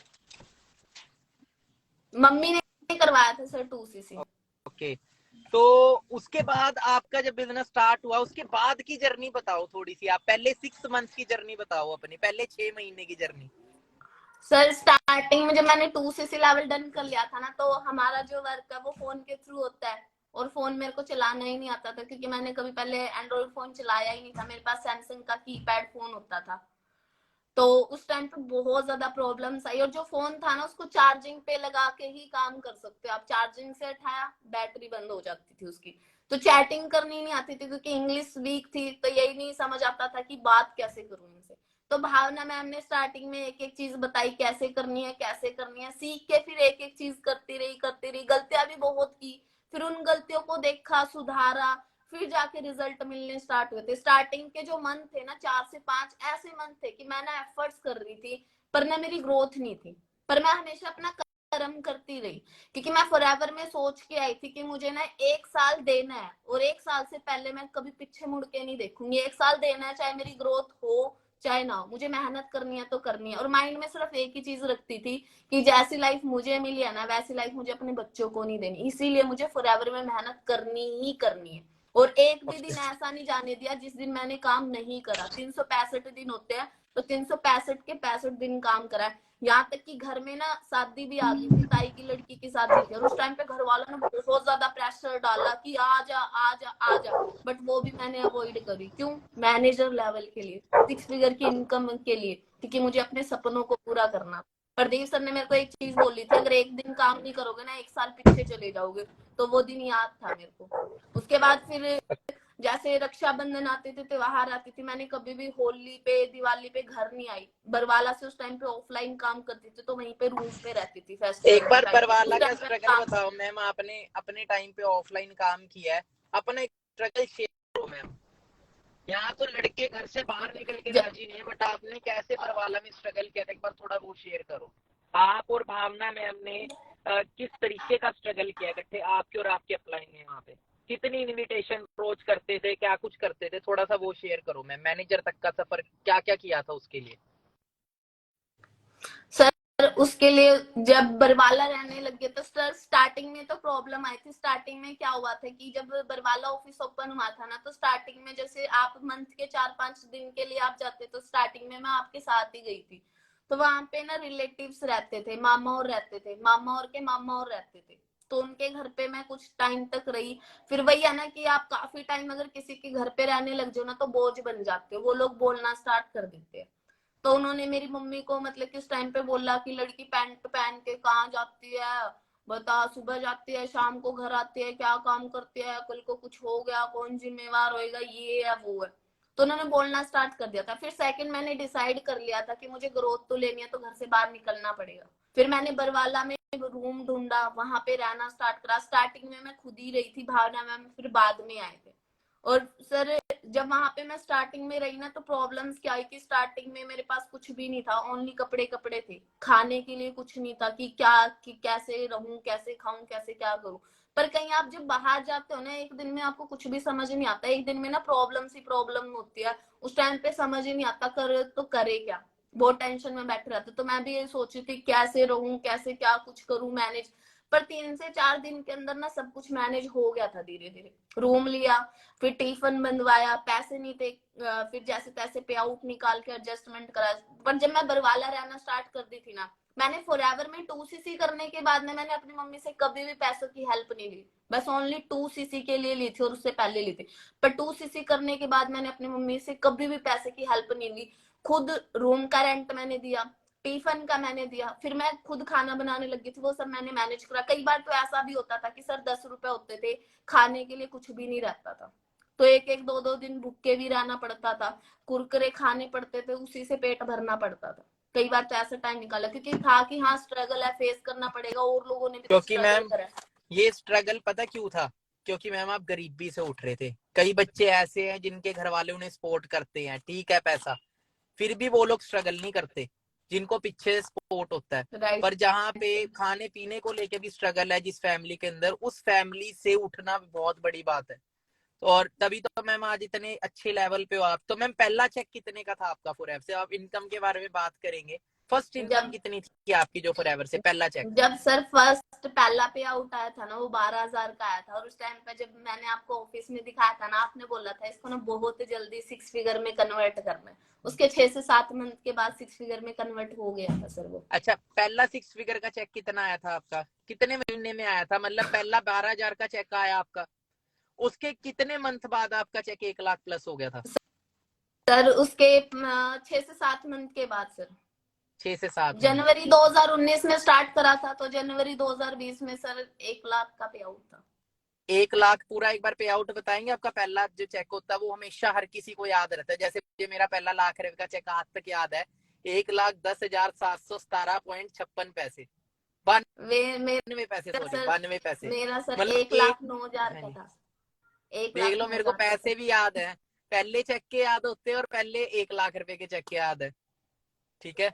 मम्मी ने करवाया था सर 2cc। ओके। तो उसके बाद आपका जब बिजनेस स्टार्ट हुआ उसके बाद की जर्नी बताओ थोड़ी सी, आप पहले 6 मंथ की जर्नी बताओ, अपनी पहले 6 महीने की जर्नी। सर स्टार्टिंग में जब मैंने 2cc लेवल डन कर लिया था ना, तो हमारा जो वर्क है वो फोन के थ्रू होता है, और फोन मेरे को चलाना ही नहीं आता था, क्योंकि मैंने कभी पहले एंड्रॉइड फोन चलाया ही नहीं था, मेरे पास सैमसंग का कीपैड फोन होता था। तो उस टाइम पे बहुत ज्यादा प्रॉब्लम्स आई, और जो फोन था ना उसको चार्जिंग पे लगा के ही काम कर सकते हो आप, चार्जिंग से उठाया बैटरी बंद हो जाती थी उसकी। तो चैटिंग करनी नहीं आती थी, क्योंकि इंग्लिश वीक थी, तो यही नहीं समझ आता था कि बात कैसे करूं इनसे। तो भावना मैम ने स्टार्टिंग में एक एक चीज बताई, कैसे करनी है कैसे करनी है, सीख के फिर एक एक चीज करती रही, गलतियां भी बहुत की। फिर उन गलतियों को देखा, सुधारा, फिर जाके रिजल्ट मिलने स्टार्ट हुए थे। स्टार्टिंग के जो मंथ थे ना, 4 से 5 ऐसे मंथ थे कि मैं ना एफर्ट्स कर रही थी, पर ना मेरी ग्रोथ नहीं थी, पर मैं हमेशा अपना कर्म करती रही, क्योंकि मैं फॉरएवर में सोच के आई थी कि मुझे ना 1 साल देना है, और 1 साल से पहले मैं कभी पीछे मुड़ के नहीं देखूंगी। 1 साल देना है, चाहे मेरी ग्रोथ हो चाहे ना हो, मुझे मेहनत करनी है तो करनी है। और माइंड में सिर्फ एक ही चीज रखती थी कि जैसी लाइफ मुझे मिली है ना, वैसी लाइफ मुझे अपने बच्चों को नहीं देनी, इसीलिए मुझे फॉरएवर में मेहनत करनी ही करनी है। और एक भी दिन ऐसा नहीं जाने दिया जिस दिन मैंने काम नहीं करा। 365 दिन होते हैं, तो 365 के 65 दिन काम करा है। यहाँ तक कि घर में ना शादी भी आ गई थी, ताई की लड़की की शादी थी, और उस टाइम पे घर वालों ने बहुत ज्यादा प्रेशर डाला कि आ जा आ जा आ जा, बट वो भी मैंने अवॉइड करी। क्यों? मैनेजर लेवल के लिए, 6 फिगर की इनकम के लिए, क्योंकि मुझे अपने सपनों को पूरा करना। प्रदीप सर ने मेरे को एक चीज बोली थी, अगर एक दिन काम नहीं करोगे ना, 1 साल पीछे चले जाओगे। तो वो दिन याद था मेरे को। उसके बाद फिर जैसे रक्षाबंधन आते थे, त्योहार आती थी, मैंने कभी भी होली पे दिवाली पे घर नहीं आई। बरवाला से उस टाइम पे ऑफलाइन काम करती थी, तो वहीं पे रूम पे रहती थी फेस्टिवल एक के बार टाइम पे। बरवाला उस का टाइम पे स्ट्रगल काम, बताओ मैम, आपने अपने टाइम पे ऑफलाइन काम किया है, अपना एक स्ट्रगल शेयर करो मैम। यहाँ तो लड़के घर से बाहर निकल के जब राजी नहीं है, बट आपने कैसे बरवाला में स्ट्रगल किया था, एक बार थोड़ा वो शेयर करो। आप और भावना मैम ने किस तरीके का स्ट्रगल किया इकट्ठे, आपके और आपके अपलाइन ने, वहाँ पे कितनी इनविटेशन अप्रोच करते थे, क्या कुछ करते थे, थोड़ा सा वो शेयर करो मैम, मैनेजर तक का सफर क्या क्या किया था उसके लिए। सर उसके लिए जब बरवाला रहने लग गए, तो सर स्टार्टिंग में तो प्रॉब्लम आई थी। स्टार्टिंग में क्या हुआ था कि जब बरवाला ऑफिस ओपन हुआ था ना, तो स्टार्टिंग में जैसे आप मंथ के 4-5 दिन के लिए आप जाते, तो स्टार्टिंग में मैं आपके साथ ही गई थी। तो वहां पे ना रिलेटिव्स रहते थे, मामा और रहते थे, मामा और के मामा और रहते थे। तो उनके घर पे मैं कुछ टाइम तक रही। फिर वही है ना कि आप काफी टाइम अगर किसी के घर पे रहने लग जाओ ना तो बोझ बन जाते हो, वो लोग बोलना स्टार्ट कर देते हैं। तो उन्होंने मेरी मम्मी को मतलब कि उस टाइम पे बोला कि लड़की पैंट पहन के कहाँ जाती है, बता, सुबह जाती है शाम को घर आती है, क्या काम करती है, कल को कुछ हो गया कौन जिम्मेवार होएगा, ये है वो है। तो उन्होंने बोलना स्टार्ट कर दिया था। फिर सेकंड मैंने डिसाइड कर लिया था कि मुझे ग्रोथ तो लेनी है तो घर से बाहर निकलना पड़ेगा। फिर मैंने बरवाला में रूम ढूंढा, वहां पे रहना स्टार्ट करा। स्टार्टिंग में मैं खुद ही रही थी, भावना मैम फिर बाद में आए थे। और सर जब वहां पे मैं स्टार्टिंग में रही ना तो प्रॉब्लम्स क्या आई कि स्टार्टिंग में मेरे पास कुछ भी नहीं था, ओनली कपड़े कपड़े थे, खाने के लिए कुछ नहीं था कि क्या कि कैसे रहूं, कैसे खाऊं, कैसे क्या करूं। पर कहीं आप जब बाहर जाते हो ना, एक दिन में आपको कुछ भी समझ नहीं आता, एक दिन में ना प्रॉब्लम ही प्रॉब्लम होती है। उस टाइम पे समझ ही नहीं आता करे तो करे क्या, बहुत टेंशन में बैठे रहते। तो मैं भी ये सोची थी कैसे रहूं, कैसे क्या कुछ करूं मैनेज। पर 3 से 4 दिन के अंदर ना सब कुछ मैनेज हो गया था धीरे धीरे। रूम लिया, फिर टिफिन बनवाया, पैसे नहीं थे, फिर जैसे तैसे पे आउट निकाल के एडजस्टमेंट करा। पर जब मैं बरवाला रहना स्टार्ट कर दी थी ना, मैंने फॉरएवर में 2cc करने के बाद में मैंने अपनी मम्मी से कभी भी पैसों की हेल्प नहीं ली, बस ओनली 2cc के लिए ली थी और उससे पहले ली थी। पर 2cc करने के बाद मैंने अपनी मम्मी से कभी भी पैसे की हेल्प नहीं ली। खुद रूम का रेंट मैंने दिया, टिफिन का मैंने दिया, फिर मैं खुद खाना बनाने लगी थी, वो सब मैंने मैनेज करा। कई बार तो ऐसा भी होता था कि सर 10 रुपए होते थे, खाने के लिए कुछ भी नहीं रहता था, तो एक एक दो दो दिन भूखे भी रहना पड़ता था, कुरकुरे खाने पड़ते थे, उसी से पेट भरना पड़ता था। कई बार तो ऐसा टाइम निकाला क्योंकि था कि हाँ स्ट्रगल है, फेस करना पड़ेगा, और लोगों ने भी तो क्योंकि स्ट्रगल मैम करा है। ये स्ट्रगल पता क्यों था? क्योंकि मैम आप गरीबी से उठ रहे थे। कई बच्चे ऐसे हैं जिनके घर वाले उन्हें सपोर्ट करते हैं, ठीक है पैसा, फिर भी वो लोग स्ट्रगल नहीं करते जिनको पीछे सपोर्ट होता है। राइट। पर जहाँ पे खाने पीने को लेके भी स्ट्रगल है जिस फैमिली के अंदर, उस फैमिली से उठना बहुत बड़ी बात है। और तभी तो मैम आज इतने अच्छे लेवल पे हो आप। तो मैम पहला चेक कितने का था आपका फॉरएवर से? आप इनकम के बारे में बात करेंगे। फर्स्ट इनकम जब कितनी थी आपकी जो फॉरएवर से पहला चेक? जब सर फर्स्ट पहला पे आउट आया था ना, वो 12,000 का आया था। और उस टाइम पे जब मैंने आपको ऑफिस में दिखाया था ना, आपने बोला था इसको ना बहुत जल्दी 6 फिगर में कन्वर्ट करना है। उसके 6 से 7 मंथ के बाद 6 फिगर में कन्वर्ट हो गया था सर वो। अच्छा, पहला 6 फिगर का चेक कितना आया था आपका? कितने महीने में आया था? मतलब पहला 12,000 का चेक आया आपका, उसके कितने मंथ बाद आपका चेक 1 लाख प्लस हो गया था? सर उसके 6 से 7 मंथ के बाद सर। 6 से 7 मंथ। जनवरी 2019 में स्टार्ट करा था, तो जनवरी 2020 में सर 1 लाख का पे आउट था। 1 लाख पूरा एक बार पे आउट बताएंगे? आपका पहला जो चेक होता है वो हमेशा हर किसी को याद रहता है। जैसे मुझे मेरा पहला लाख रुपए का चेक आज तक याद है, 1,10,717.56 वे बानवे पैसे, मेरा सॉरी सर 92 पैसे। मेरा सर मतलब एक एक, लाख नौ हजार हाँ का जी, था। एक देख लाख लो नौ मेरे को हजार का था। पैसे भी याद है, पहले चेक के याद होते हैं और पहले 1 लाख रुपए के चेक के याद है। ठीक है,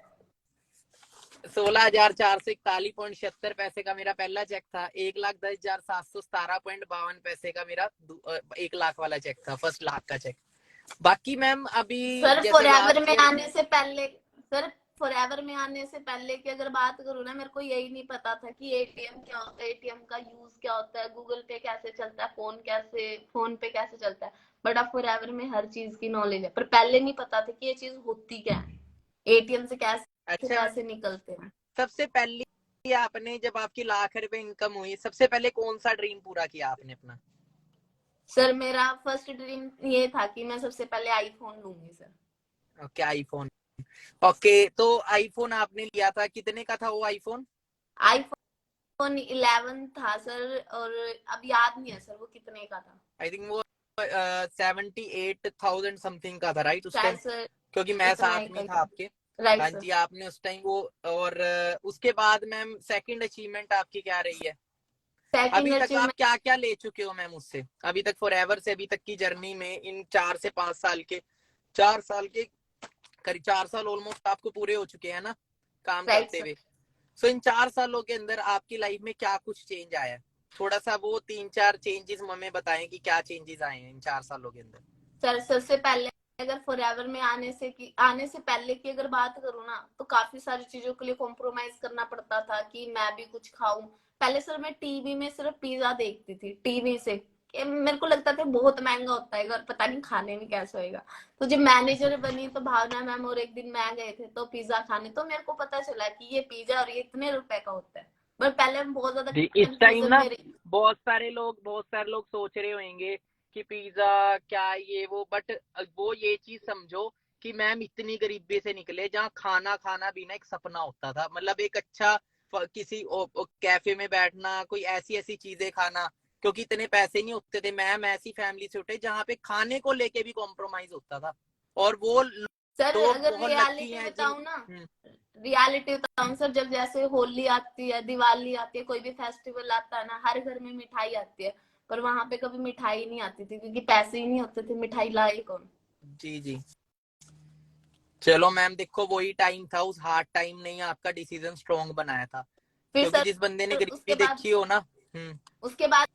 16,441.76 का मेरा पहला चेक था। 1,10,717.52 का मेरा 1 लाख वाला चेक था, फर्स्ट लाख का चेक। बाकी मैम अभी सर जैसे फॉरएवर लास्ट में ईयर, आने से पहले सर फॉरएवर में आने से पहले की अगर बात करूँ ना, मेरे को यही नहीं पता था कि एटीएम क्या होता है, एटीएम का यूज क्या होता है, गूगल पे कैसे चलता है, फोन पे कैसे चलता है। बट अब फॉरएवर में हर चीज की नॉलेज है, पर पहले नहीं पता था कि ये चीज होती क्या है, एटीएम से कैसे अच्छा मैम, पैसे निकलते हैं। सबसे पहले आपने जब आपकी लाख रुपए इनकम हुई, सबसे पहले कौन सा ड्रीम पूरा किया आपने अपना? सर मेरा फर्स्ट ड्रीम ये था कि मैं सबसे पहले आईफोन लूंगी सर। Okay, iPhone. ओके, तो आईफोन आपने लिया था, कितने का था वो आईफोन? आईफोन 11 था सर, और अब याद नहीं है सर वो कितने का था। आई थिंक वो 78,000 समथिंग का था, राइट उस शायद टाइम? सर क्योंकि मैं इतना साथ ही में कही था था। आपके। राइट हाँ सर। जी, आपने उस टाइम वो, और उसके बाद मैम सेकंड अचीवमेंट आपकी क्या रही है? सेकंड अभी तक आप अचीवमेंट क्या क्या ले चुके हो मैम उससे? अभी तक फॉरएवर से अभी तक की जर्नी में, इन 4 से 5 साल के, 4 साल के करीब 4 साल ऑलमोस्ट आपको पूरे हो चुके हैं ना काम राइट करते सर। हुए। सो इन 4 सालों के अंदर आपकी लाइफ में क्या कुछ चेंज आया है? थोड़ा सा वो 3-4 चेंजेस हमें बताएं कि क्या चेंजेस आए हैं इन 4 सालों के अंदर। सर सबसे पहले अगर फॉरएवर में आने से पहले की अगर बात करूँ ना, तो काफी सारी चीजों के लिए कॉम्प्रोमाइज करना पड़ता था कि मैं भी कुछ खाऊं। पहले सर मैं टीवी में सिर्फ पिज्जा देखती थी, टीवी से मेरे को लगता था बहुत महंगा होता है और पता नहीं खाने में कैसा होएगा। तो जब मैनेजर बनी तो भावना मैम और एक दिन मैं गए थे तो पिज्जा खाने, तो मेरे को पता चला कि ये पिज्जा और ये इतने रुपए का होता है। बट पहले हम बहुत ज्यादा जी, इस टाइम कंफ्यूजन ना में रहे। बहुत सारे लोग सोच रहे होंगे कि पिज्जा क्या ये वो, बट वो ये चीज समझो कि मैम इतनी गरीबी से निकले जहाँ खाना खाना भी ना एक सपना होता था। मतलब एक अच्छा किसी कैफे में बैठना, कोई ऐसी ऐसी चीजें खाना, क्योंकि इतने पैसे नहीं होते थे। मैम ऐसी फैमिली से उठे जहाँ पे खाने को लेके भी कॉम्प्रोमाइज होता था, और वो सर लोग अगर बहुत लकी रियलिटी हैं जिन। बताऊं ना, रियलिटी बताऊं सर, जब जैसे होली आती है, दिवाली आती है, कोई भी फेस्टिवल आता है ना, हर घर में मिठाई आती है। पर वहां पे कभी मिठाई नहीं आती थी क्योंकि पैसे ही नहीं होते थे, मिठाई लाए कौन। जी जी। चलो मैम, देखो वही टाइम था, उस हार्ड टाइम ने ही आपका डिसीजन स्ट्रॉन्ग बनाया था। फिर क्योंकि सर जिस बंदे ने उसके गरीबी बाद देखी हो ना। हम्म। उसके बाद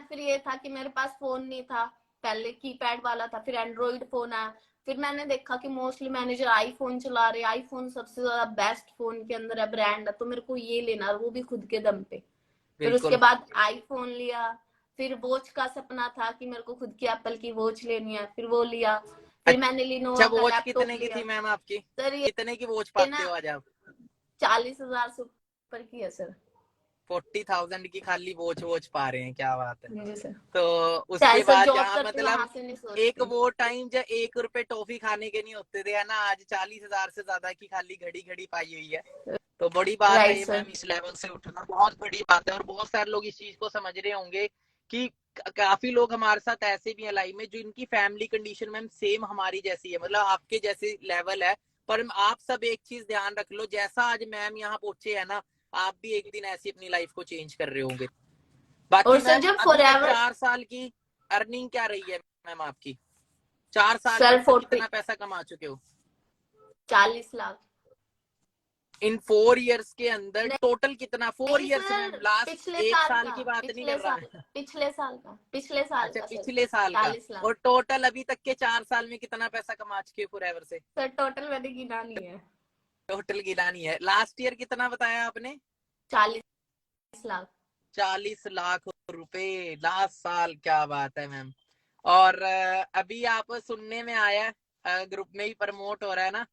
फिर ये था कि मेरे पास फोन नहीं था। पहले कीपैड वाला था, फिर एंड्रॉइड फोन आया। फिर मैंने देखा कि मोस्टली मैनेजर आईफोन चला रहे, आईफोन सबसे ज्यादा बेस्ट फोन के अंदर है, ब्रांड है, तो मेरे को ये लेना, वो भी खुद के दम पे। फिर उसके बिल्कुल। बाद आईफोन लिया। फिर वॉच का सपना था कि मेरे को खुद की एप्पल की वॉच लेनी है, फिर वो लिया। फिर मैंने अच्छा, लिनोवा का वॉच लैपटॉप कितने की लिया। थी मैम आपकी? सर ये कितने की वॉच ये पाते ना हो आज आप? 40,000 से ऊपर की है सर। 40,000 की खाली वॉच वॉच पा रहे हैं, क्या बात है। जी सर। तो चाहे उसके सर बाद जॉब जहाँ करती वहां मतलब से नहीं एक सोचती। वो टाइम जब 1 रुपए टॉफी खाने के नहीं होते थे, है ना, आज 40,000 से ज्यादा की खाली घड़ी घड़ी पाई हुई है। तो बड़ी बात है राइट ये सर। मैम, इस लेवल से उठना बहुत बड़ी बात है। और बहुत सारे लोग इस चीज को समझ रहे होंगे कि काफी लोग हमारे साथ ऐसे भी हैं लाइफ में जो इनकी फैमिली कंडीशन मैम सेम हमारी जैसी है, मतलब आपके जैसे लेवल है। पर आप सब एक चीज ध्यान रख लो, जैसा आज मैम यहाँ पहुंचे है ना, आप भी एक दिन ऐसी अपनी लाइफ को चेंज कर रहे होंगे। और बाकी सर मैम जब अभी तक फॉरएवर 4 साल की अर्निंग क्या रही है मैम आपकी? 4 साल में सर अब तक 40, कितना पैसा कमा चुके हो? 40 लाख। इन 4 इयर्स के अंदर नहीं टोटल कितना? फोर नहीं ईयर्स में, सर, लास्ट पिछले एक साल साल का, की बात नहीं पिछले कर रहा साल, मैं। पिछले साल अच्छा, का सर। पिछले साल का। 40 लाख। और टोटल अभी तक के 4 साल में कितना पैसा कमा चुके हो फॉरएवर से? सर टोटल मैंने गिना नहीं है। टोटल गिना नहीं है। लास्ट ईयर कितना बताया आपने? 40 लाख। 40 लाख रुपए लास्ट साल, क्या बात है मैम। और अभी आप सुनने में आया, ग्रुप में ही प्रमोट हो रहा है ना,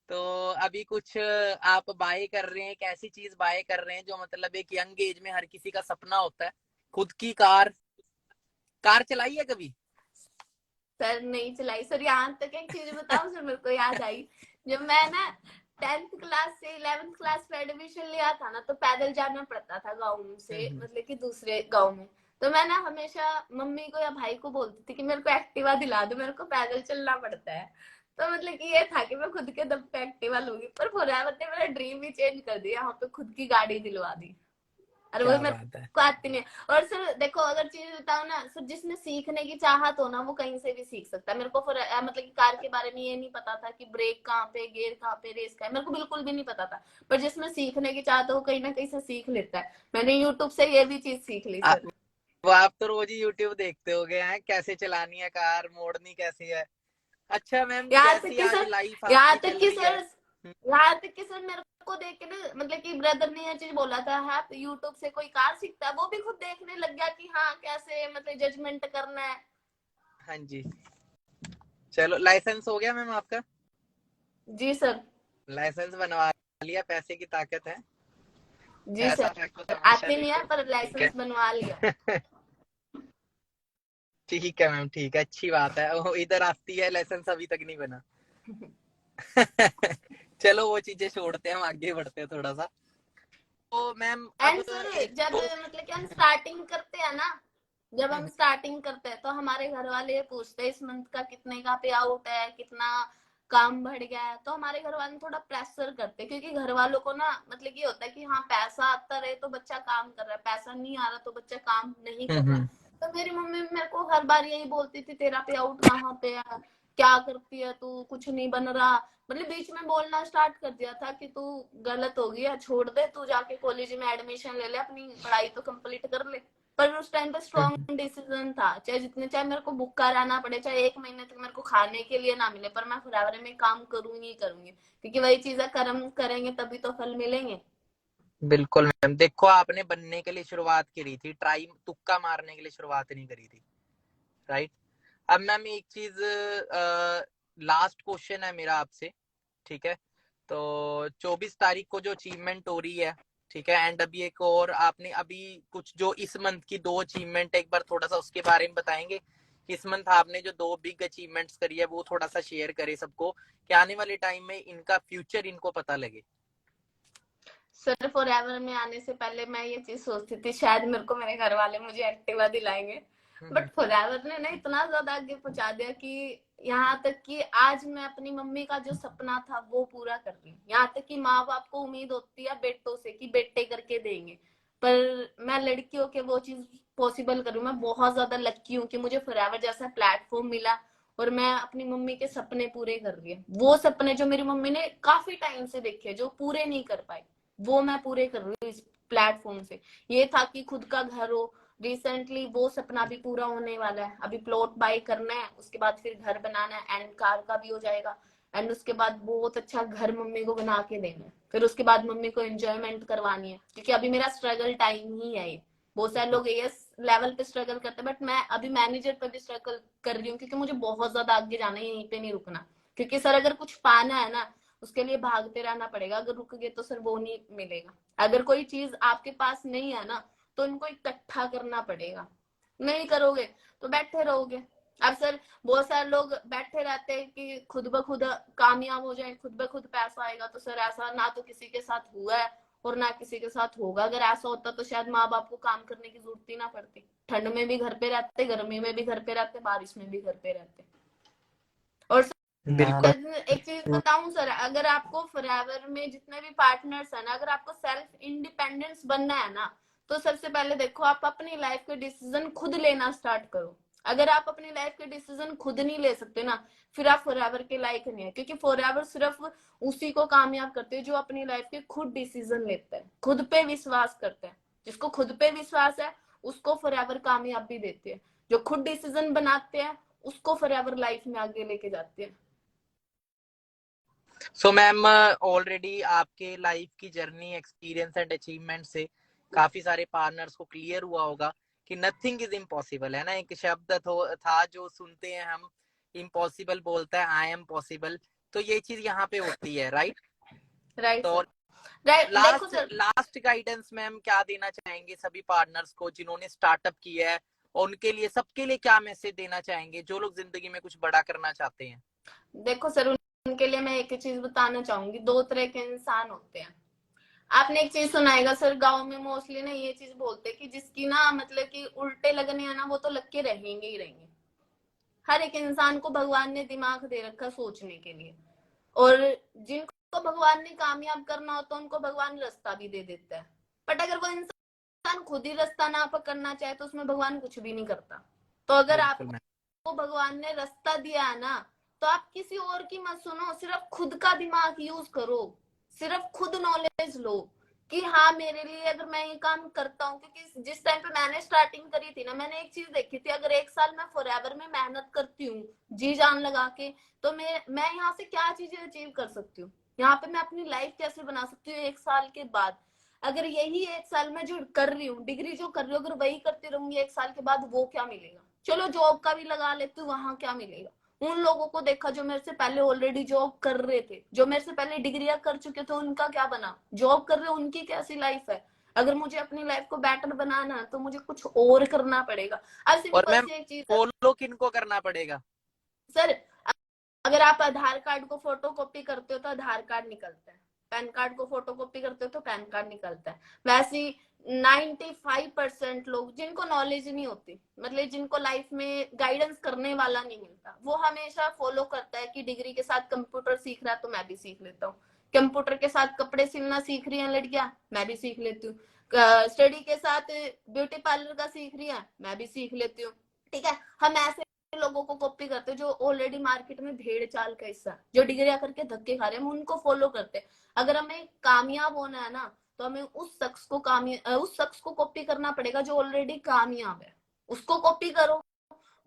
तो अभी कुछ आप बाय कर रहे हैं, एक ऐसी चीज बाय कर रहे हैं जो मतलब एक यंग एज में हर किसी का सपना होता है, खुद की कार। कार चलाई है कभी? सर नहीं चलाई सर, यहाँ तक एक चीज बताऊं सर, मेरे को याद आई। जब मैं ना 10th क्लास से 11th क्लास में एडमिशन लिया था ना, तो पैदल जाना पड़ता था गाँव से, हम्म। मतलब कि दूसरे गाँव में। तो मैं ना हमेशा मम्मी को या भाई को बोलती थी कि मेरे को एक्टिवा दिला दो, मेरे को पैदल चलना पड़ता है। तो मतलब कि ये था कि मैं खुद के दम पे एक्टिवा लूंगी, पर फॉरएवर ने मेरा ड्रीम ही चेंज कर दिया, यहाँ पे खुद की गाड़ी दिलवा दी। और वो क्या मेरे बात है। को आती नहीं है। और सर देखो, अगर चीज बताओ ना सर, जिसने सीखने की चाहत हो ना, वो कहीं से भी सीख सकता है। मेरे को मतलब कि कार के बारे में ये नहीं पता था कि ब्रेक कहाँ पे, गियर कहाँ पे, रेस का है, मेरे को बिल्कुल भी नहीं पता था। पर जिसमें सीखने की चाहत हो, वो कहीं ना कहीं से सीख लेता है। मैंने यूट्यूब से ये भी चीज सीख ली आप सर। वो आप तो रोज ही यूट्यूब देखते हो गए हैं, कैसे चलानी है कार, मोड़नी कैसी है। अच्छा मैम, यहाँ तक जैसी कि आज सर लाइफ यहाँ आपकी तक चल कि रही है। सर यहाँ तक कि सर मेरे को देख के ना, मतलब कि ब्रदर ने ये चीज बोला था, हाँ तो यूट्यूब से कोई कार सीखता है, वो भी खुद देखने लग गया कि हाँ कैसे मतलब जजमेंट करना है। हाँ जी। चलो, लाइसेंस हो गया मैम आपका? जी सर। लाइसेंस बनवा लिया, पैसे की ताकत है। जी ऐसा सर। फेंको पर तमाशा आते नहीं है, देखो। पर ठीक है। लाइसेंस बनवा लिया। ठीक है मैम, ठीक है, अच्छी बात है। वो इधर आती है, लाइसेंस अभी तक नहीं बना। चलो वो चीजें छोड़ते हैं, हम आगे बढ़ते हैं थोड़ा सा। तो मैम अब एंड सर एक जब तो। मतलब कि हम स्टार्टिंग करते हैं ना, जब हम स्टार्टिंग करते हैं तो हमारे घर वाले ये पूछते हैं इस मंथ का कितने का पे आउट है, कितना काम बढ़ गया है। तो हमारे घर वाले थोड़ा प्रेशर करते हैं, क्योंकि घर वालों को ना मतलब ये होता है कि हाँ पैसा आता रहे तो बच्चा काम कर रहा है, पैसा नहीं आ रहा तो बच्चा काम नहीं कर रहा। हम्म। तो मेरी मम्मी मेरे को हर बार यही बोलती थी, तेरा पे आउट कहाँ पे है, क्या करती है तू, कुछ नहीं बन रहा। मतलब बीच में बोलना स्टार्ट कर दिया था कि तू गलत हो गया, छोड़ दे, तू जाके कॉलेज में एडमिशन ले ले, अपनी पढ़ाई तो कंप्लीट कर ले। पर उस टाइम पे स्ट्रॉन्ग डिसीजन था, चाहे मेरे को भूखा रहना पड़े, चाहे 1 महीने तक मेरे को खाने के लिए ना मिले, पर मैं फुरावरे में काम करूंगी ही करूंगी, क्योंकि वही चीजें कर्म करेंगे तभी तो फल मिलेंगे। बिल्कुल मैम, देखो आपने बनने के लिए शुरुआत करी थी, ट्राई तुक्का मारने के लिए शुरुआत नहीं करी थी। राइट। अब मैम एक चीज, लास्ट क्वेश्चन है मेरा आपसे। ठीक है। तो 24 तारीख को जो अचीवमेंट हो रही है, ठीक है। एंड अभी एक और आपने अभी कुछ जो इस मंथ की 2 अचीवमेंट, एक बार थोड़ा सा उसके बारे में बताएंगे। इस मंथ आपने जो 2 बिग अचीवमेंट्स करी है वो थोड़ा सा शेयर करे सबको, कि आने वाले टाइम में इनका फ्यूचर इनको पता लगे। सर फॉरएवर में आने से पहले मैं ये चीज सोचती थी शायद मेरे को मेरे घर वाले मुझे एक्टिवा दिलाएंगे, बट फॉरएवर ने ना इतना ज्यादा आगे पहुंचा दिया कि यहाँ तक कि आज मैं अपनी मम्मी का जो सपना था वो पूरा कर रही हूँ। यहाँ तक कि माँ बाप को उम्मीद होती है बेटों से कि बेटे करके देंगे, पर मैं लड़की होके वो चीज पॉसिबल करूँ। मैं बहुत ज्यादा लकी हूँ कि मुझे फॉरएवर जैसा प्लेटफॉर्म मिला और मैं अपनी मम्मी के सपने पूरे कर रही हूँ। वो सपने जो मेरी मम्मी ने काफी टाइम से देखे जो पूरे नहीं कर पाई, वो मैं पूरे कर रही हूँ इस प्लेटफॉर्म से। ये था कि खुद का घर हो, रिसेंटली वो सपना भी पूरा होने वाला है। अभी प्लॉट बाय करना है, उसके बाद फिर घर बनाना है, एंड कार का भी हो जाएगा, एंड उसके बाद बहुत अच्छा घर मम्मी को बना के देना है। फिर उसके बाद मम्मी को एंजॉयमेंट करवानी है, क्योंकि अभी मेरा स्ट्रगल टाइम ही है ये। बहुत सारे लोग एएस लेवल पे स्ट्रगल करते हैं, बट मैं अभी मैनेजर पे भी स्ट्रगल कर रही हूँ, क्योंकि मुझे बहुत ज्यादा आगे जाना है, यहीं पे नहीं रुकना। क्योंकि सर अगर कुछ पाना है ना, उसके लिए भागते रहना पड़ेगा। अगर रुक गए तो सर वो नहीं मिलेगा। अगर कोई चीज आपके पास नहीं है ना, तो इनको इकट्ठा करना पड़ेगा। नहीं करोगे तो बैठे रहोगे। अब सर बहुत सारे लोग बैठे रहते हैं कि खुद ब खुद कामयाब हो जाए, खुद ब खुद पैसा आएगा। तो सर ऐसा ना तो किसी के साथ हुआ है और ना किसी के साथ होगा। अगर ऐसा होता तो शायद माँ बाप को काम करने की जरूरत ही ना पड़ती। ठंड में भी घर पे रहते, गर्मी में भी घर पे रहते, बारिश में भी घर पे रहते। और बिल्कुल। एक चीज बताऊं सर, अगर आपको फॉरएवर में जितने भी पार्टनर्स है ना, अगर आपको सेल्फ इंडिपेंडेंस बनना है ना, तो सबसे पहले देखो आप अपनी लाइफ के डिसीजन खुद लेना स्टार्ट करो। अगर आप अपनी लाइफ के डिसीजन खुद नहीं ले सकते ना, फिर आप फॉरएवर के लायक नहीं है। क्योंकि फॉरएवर सिर्फ उसी को कामयाब करते हैं जो अपनी लाइफ के खुद डिसीजन लेते हैं, खुद पे विश्वास करते हैं। जिसको खुद पे विश्वास है उसको फॉरएवर कामयाबी देती है। जो खुद डिसीजन बनाते हैं उसको फॉरएवर लाइफ में आगे लेके जाते हैं। सो मैम, ऑलरेडी आपके लाइफ की जर्नी, एक्सपीरियंस एंड अचीवमेंट से काफी सारे पार्टनर्स को क्लियर हुआ होगा कि नथिंग इज इम्पॉसिबल, है ना। एक शब्द था जो सुनते हैं हम, इम्पॉसिबल बोलता है आई एम पॉसिबल। तो ये चीज यहाँ पे होती है, राइट। राइट तो सर। राइट, देखो last sir, last guidance ma'am क्या देना चाहेंगे सभी पार्टनर्स को जिन्होंने स्टार्टअप किया है, और उनके लिए, सबके लिए क्या मैसेज देना चाहेंगे जो लोग जिंदगी में कुछ बड़ा करना चाहते हैं। देखो सर, उनके लिए मैं एक ही चीज बताना चाहूंगी। दो तरह के इंसान होते हैं। आपने एक चीज सुनाएगा सर, गांव में मोस्टली ना ये चीज बोलते हैं कि जिसकी ना मतलब कि उल्टे लगने हैं ना, वो तो लग के रहेंगे ही रहेंगे। हर एक इंसान को भगवान ने दिमाग दे रखा सोचने के लिए, और जिनको भगवान ने कामयाब करना होता है उनको भगवान रास्ता भी दे देता है। बट अगर वो इंसान खुद ही रास्ता ना पकड़ना चाहे तो उसमें भगवान कुछ भी नहीं करता। तो अगर बिल्कुल आपको मैम। भगवान ने रास्ता दिया है ना, तो आप किसी और की मत सुनो, सिर्फ खुद का दिमाग यूज करो। सिर्फ खुद नॉलेज लो कि हाँ मेरे लिए अगर मैं ये काम करता हूँ। क्योंकि जिस टाइम पे मैंने स्टार्टिंग करी थी ना, मैंने एक चीज देखी थी, अगर एक साल मैं फॉरएवर में मेहनत करती हूँ जी जान लगा के, तो मैं यहाँ से क्या चीजें अचीव कर सकती हूँ। यहाँ पे मैं अपनी लाइफ कैसे बना सकती हूँ एक साल के बाद। अगर यही एक साल में जो कर रही हूँ, डिग्री जो कर रही हूँ, अगर वही करती रहूंगी एक साल के बाद, वो क्या मिलेगा। चलो जॉब का भी लगा लेती हूँ, वहां क्या मिलेगा। उन लोगों को देखा जो मेरे से पहले ऑलरेडी जॉब कर रहे थे, जो मेरे से पहले डिग्रियां कर चुके थे, उनका क्या बना। जॉब कर रहे, उनकी कैसी लाइफ है। अगर मुझे अपनी लाइफ को बेटर बनाना है तो मुझे कुछ और करना पड़ेगा। अब और सिंपल मैम, सी एक चीज है फॉलो किनको करना पड़ेगा। सर, अगर आप आधार कार्ड को फोटो कॉपी करते हो तो आधार कार्ड निकलता है, पैन कार्ड को फोटो कॉपी करते हो तो पैन कार्ड निकलता है। वैसे 95% लोग जिनको नॉलेज नहीं होती, मतलब जिनको लाइफ में गाइडेंस करने वाला नहीं मिलता, वो हमेशा फॉलो करता है कि डिग्री के साथ कंप्यूटर सीख रहा है तो मैं भी सीख लेता हूँ। कंप्यूटर के साथ कपड़े सिलना सीख रही है लड़कियां, मैं भी सीख लेती हूँ। स्टडी के साथ ब्यूटी पार्लर का सीख रही है, मैं भी सीख लेती हूँ। ठीक है, हम ऐसे लोगों को कॉपी करते हैं जो ऑलरेडी मार्केट में भेड़ चाल का हिस्सा, जो डिग्रियां करके धक्के खा रहे हैं, हम उनको फॉलो करते हैं। अगर हमें कामयाब होना है ना, तो हमें उस शख्स को कॉपी करना पड़ेगा जो ऑलरेडी कामयाब है। उसको कॉपी करो,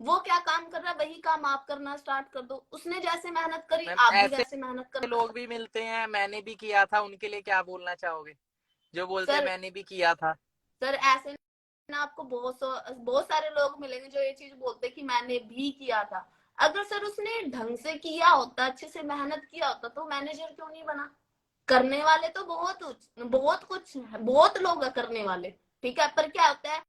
वो क्या काम कर रहा है वही काम आप करना स्टार्ट कर दो। उसने जैसे मेहनत करी मैम, आप भी ऐसे वैसे मेहनत करना। लोग भी मिलते हैं, मैंने भी किया था, उनके लिए क्या बोलना चाहोगे जो बोलते हैं सर मैंने भी किया था। सर ऐसे ना आपको बहुत सारे लोग मिलेंगे जो ये चीज बोलते हैं कि मैंने भी किया था। अगर सर उसने ढंग से किया होता, अच्छे से मेहनत किया होता, तो मैनेजर क्यों नहीं बना। करने वाले तो बहुत कुछ है, बहुत लोग है करने वाले, ठीक है, पर क्या होता है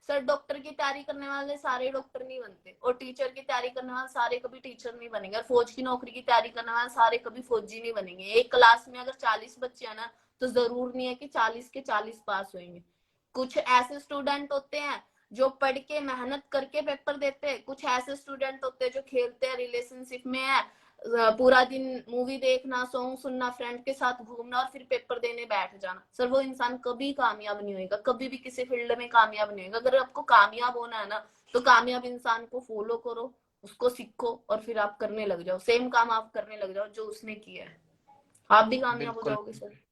सर, डॉक्टर की तैयारी करने वाले सारे डॉक्टर नहीं बनते, और टीचर की तैयारी करने वाले सारे कभी टीचर नहीं बनेंगे, और फौज की नौकरी की तैयारी करने वाले सारे कभी फौजी नहीं बनेंगे। एक क्लास में अगर 40 बच्चे हैं ना, तो जरूर नहीं है कि 40 के 40 पास होंगे। कुछ ऐसे स्टूडेंट होते हैं जो पढ़ के मेहनत करके पेपर देते हैं, कुछ ऐसे स्टूडेंट होते हैं जो खेलते हैं, रिलेशनशिप में है, पूरा दिन मूवी देखना, सॉन्ग सुनना, फ्रेंड के साथ घूमना, और फिर पेपर देने बैठ जाना। सर वो इंसान कभी कामयाब नहीं होगा, कभी भी किसी फील्ड में कामयाब नहीं होगा। अगर आपको कामयाब होना है ना, तो कामयाब इंसान को फॉलो करो, उसको सीखो, और फिर आप करने लग जाओ, सेम काम आप करने लग जाओ जो उसने किया है, आप भी कामयाब हो बिल्कुल जाओगे सर।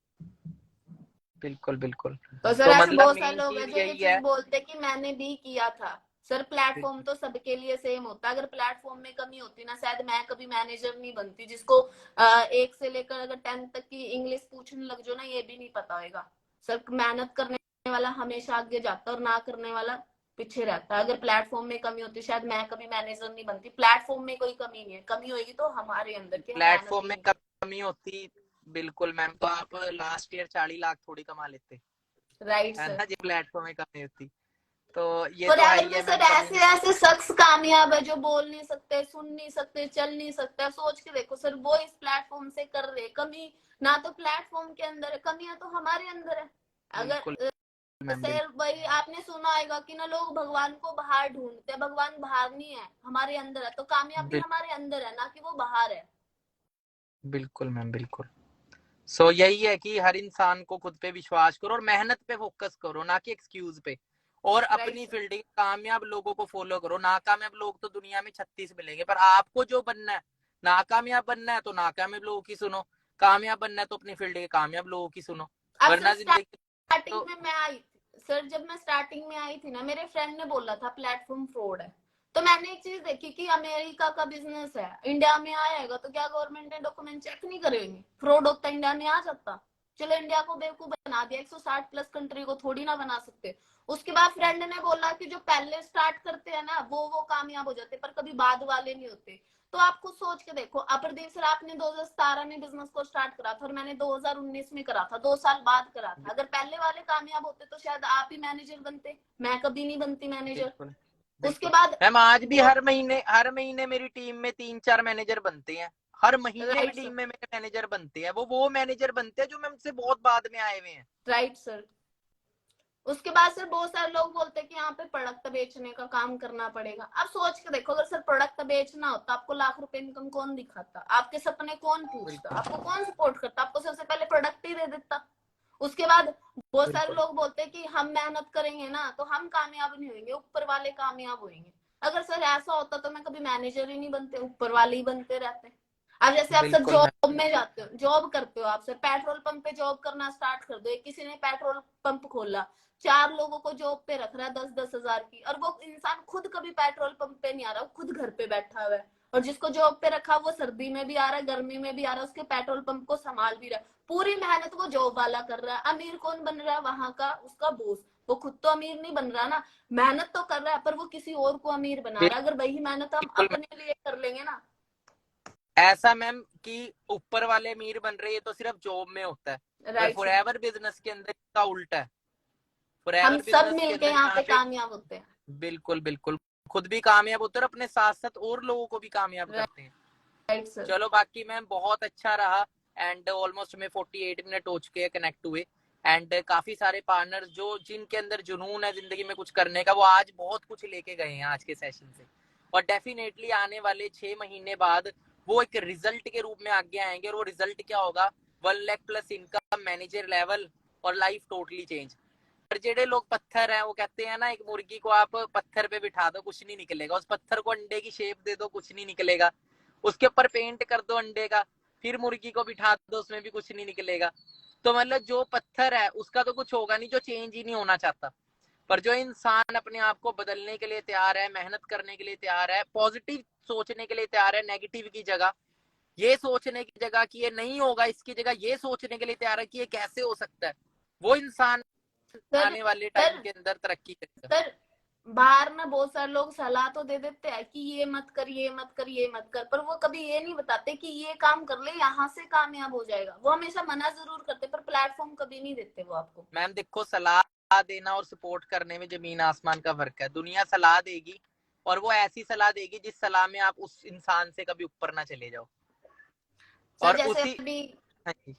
बिल्कुल बिल्कुल। तो सर तो ऐसे मतलब बहुत सारे मेन लोग हैं चीज जो ये यही चीज है। बोलते हैं कि मैंने भी किया था। सर प्लेटफॉर्म तो सबके लिए सेम होता है, अगर प्लेटफॉर्म में कमी होती ना, शायद मैं कभी मैनेजर नहीं बनती, जिसको 1 से लेकर अगर 10 तक की इंग्लिश पूछने लग जाओ ना, ये भी नहीं पता होगा। सर मेहनत करने वाला हमेशा आगे जाता है, और ना करने वाला पीछे रहता है। अगर प्लेटफॉर्म में कमी होती, शायद मैं कभी मैनेजर नहीं बनती। प्लेटफॉर्म में कोई कमी नहीं है, कमी होगी तो हमारे अंदर की, हम मेहनत प्लेटफॉर्म ही में नहीं कमी होती, बिल्कुल मैम, तो आप लास्ट ईयर 40 लाख थोड़ी कमा लेते, करते। राइट है सर। ना, जी प्लेटफॉर्म में कमी होती। तो ये तो है फॉरएवर ही में है सर मैम, कमी। ऐसे ऐसे शख्स कामयाब है जो बोल नहीं सकते, सुन नहीं सकते, चल नहीं सकते। सोच के देखो सर, वो इस प्लेटफॉर्म से कर रहे। कमी ना तो प्लेटफॉर्म के अंदर है, कमियां तो हमारे अंदर है। बिल्कुल अगर मैम, सर वही आपने सुना होगा कि ना, लोग भगवान को बाहर ढूंढते हैं, भगवान बाहर नहीं है, हमारे अंदर है। तो कामयाबी बिल्कुल हमारे अंदर है, ना कि वो बाहर है। बिल्कुल मैम, बिल्कुल। सो यही है कि हर इंसान को खुद पे विश्वास करो और मेहनत पे फोकस करो, ना कि एक्सक्यूज पे। और राइट अपनी सर। फील्ड के कामयाब लोगों को फॉलो करो। नाकामयाब लोग तो दुनिया में 36 मिलेंगे, पर आपको जो बनना है, नाकामयाब बनना है तो नाकामयाब लोगों की सुनो, कामयाब बनना है तो अपनी फील्ड के कामयाब लोगों की सुनो, अब सर वरना जिंदगी स्टार्टिंग तो। में मैं आई थी सर, जब मैं स्टार्टिंग में आई थी ना, मेरे फ्रेंड ने बोला था प्लेटफॉर्म फ्रॉड है। तो मैंने एक चीज देखी कि अमेरिका का बिजनेस है, इंडिया में आएगा तो क्या गवर्नमेंट ने डॉक्यूमेंट चेक नहीं करेंगे? फ्रॉड होता इंडिया में आ जाता। चलो इंडिया को बेवकूफ बना दिया, 160 प्लस कंट्री को थोड़ी ना बना सकते। उसके बाद फ्रेंड ने बोला कि जो पहले स्टार्ट करते हैं ना, वो कामयाब हो जाते, पर कभी बाद वाले नहीं होते। तो आप खुद सोच के देखो, अप्रदीप सर आपने 2017 में बिजनेस को स्टार्ट करा था, और मैंने 2019 में करा था, 2 साल बाद करा था। अगर पहले वाले कामयाब होते तो शायद आप ही मैनेजर बनते, मैं कभी नहीं बनती मैनेजर। बिल्कुल उसके बिल्कुल बाद मैम, आज भी वो हर महीने मेरी टीम में 3-4 मैनेजर बनते हैं। हर महीने भी राइट टीम सर। में मेरे मैनेजर बनते हैं। वो मैनेजर बनते हैं जो मुझसे बहुत बाद में आए हुए हैं। Right sir. उसके बाद सर बहुत सारे लोग बोलते हैं कि यहाँ पे प्रोडक्ट बेचने का काम करना पड़ेगा। आप सोच के देखो, अगर सर प्रोडक्ट बेचना होता, आपको लाख रुपए इनकम कौन दिखाता? आपके सपने कौन पूछता? बिल्कुल आपको कौन सपोर्ट करता? आपको सबसे पहले प्रोडक्ट ही दे देता। उसके बाद बहुत सारे बिल्कुल लोग बोलते हैं कि हम मेहनत करेंगे ना तो हम कामयाब नहीं होंगे, ऊपर वाले कामयाब होंगे। अगर सर ऐसा होता तो मैं कभी मैनेजर ही नहीं बनते, ऊपर वाले ही बनते रहते। अब जैसे आप सर बिल्कुल मैम, जॉब में जाते हो, जॉब करते हो, आप सर पेट्रोल पंप पे जॉब करना स्टार्ट कर दो। किसी ने पेट्रोल पंप खोला, 4 लोगों को जॉब पे रख रहा है, 10-10 हजार की, और वो इंसान खुद कभी पेट्रोल पंप पे नहीं आ रहा, खुद घर पे बैठा हुआ है। और जिसको जॉब पे रखा, वो सर्दी में भी आ रहा है, गर्मी में भी आ रहा है, उसके पेट्रोल पंप को संभाल भी रहा है। पूरी मेहनत वो जॉब वाला कर रहा है। अमीर कौन बन रहा है वहां का? उसका बॉस। वो खुद तो अमीर नहीं बन रहा ना, मेहनत तो कर रहा है, पर वो किसी और को अमीर बना रहा है। अगर वही मेहनत हम बिल्कुल अपने लिए कर लेंगे ना। ऐसा मैम कि ऊपर वाले अमीर बन रहे हैं, ये तो सिर्फ जॉब में होता है, पर राइट सर। फॉरएवर बिजनेस के अंदर इसका उल्टा है। हम फॉरएवर सब बिजनेस के मिलके अंदर यहाँ यहाँ पे पे कामयाब होते हैं। बिल्कुल बिल्कुल खुद भी कामयाब होते हैं और अपने साथ साथ और लोगों को भी कामयाब करते हैं। Right sir. चलो बाकी मैम बहुत अच्छा रहा। एंड ऑलमोस्ट में 48 मिनट हो चुके हैं कनेक्ट हुए। एंड काफी सारे पार्टनर्स जो जिनके अंदर जुनून है जिंदगी में कुछ करने का, वो आज बहुत कुछ लेके गए हैं आज के सेशन से। और डेफिनेटली आने वाले 6 महीने बाद वो एक रिजल्ट के रूप में आगे आएंगे। और वो रिजल्ट क्या होगा? 1 लाख+ इनकम, मैनेजर लेवल, और लाइफ टोटली चेंज। पर जेडे लोग पत्थर हैं, वो कहते हैं ना, एक मुर्गी को आप पत्थर पे बिठा दो कुछ नहीं निकलेगा, उस पत्थर को अंडे की शेप दे दो कुछ नहीं निकलेगा, उसके ऊपर पेंट कर दो अंडे का, फिर मुर्गी को बिठा दो उसमें भी कुछ नहीं निकलेगा। तो मतलब जो पत्थर है उसका तो कुछ होगा नहीं, जो चेंज ही नहीं होना चाहता। पर जो इंसान अपने आप को बदलने के लिए तैयार है, मेहनत करने के लिए तैयार है, पॉजिटिव सोचने के लिए तैयार है, नेगेटिव की जगह ये सोचने की जगह कि ये नहीं होगा, इसकी जगह ये सोचने के लिए तैयार है कि ये कैसे हो सकता है, वो इंसान सर आने वाले टाइम सर के अंदर तरक्की करेगा। सर बाहर ना बहुत सारे लोग सलाह तो दे देते हैं कि ये मत कर, ये मत कर, ये मत कर, पर वो कभी ये नहीं बताते कि ये काम कर ले, यहाँ से कामयाब हो जाएगा। वो हमेशा मना जरूर करते, पर प्लेटफॉर्म कभी नहीं देते वो आपको। मैम देखो, सलाह देना और सपोर्ट करने में जमीन आसमान का फर्क है। दुनिया सलाह देगी और वो ऐसी सलाह देगी जिस सलाह में आप उस इंसान से कभी ऊपर ना चले जाओ। सर और जैसे उसी, अभी हाँ जी,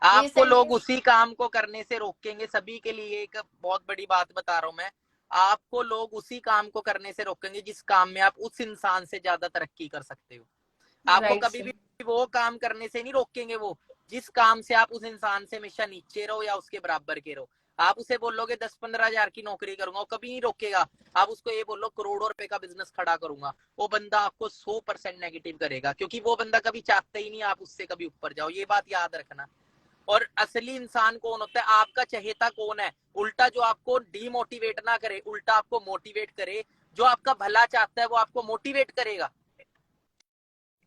आपको लोग रिसेंटली, उसी काम को करने से रोकेंगे। सभी के लिए एक बहुत बड़ी बात बता रहा हूं मैं, आपको लोग उसी काम को करने से रोकेंगे जिस काम में आप उस इंसान से ज्यादा तरक्की कर सकते हो। आपको राइट कभी सर, भी वो काम करने से नहीं रोकेंगे वो जिस काम से आप उस इंसान से हमेशा नीचे रहो या उसके बराबर के रहो। आप उसे बोलोगे 10-15 हजार की नौकरी करूंगा, वो कभी नहीं रोकेगा। आप उसको ये बोलो करोड़ों रुपए का बिजनेस खड़ा करूंगा, वो बंदा आपको 100% नेगेटिव करेगा, क्योंकि वो बंदा कभी चाहता ही नहीं आप उससे कभी ऊपर जाओ। ये बात याद रखना। और असली इंसान कौन होता है, आपका चहेता कौन है, उल्टा जो आपको डीमोटिवेट ना करे, उल्टा आपको मोटिवेट करे। जो आपका भला चाहता है वो आपको मोटिवेट करेगा,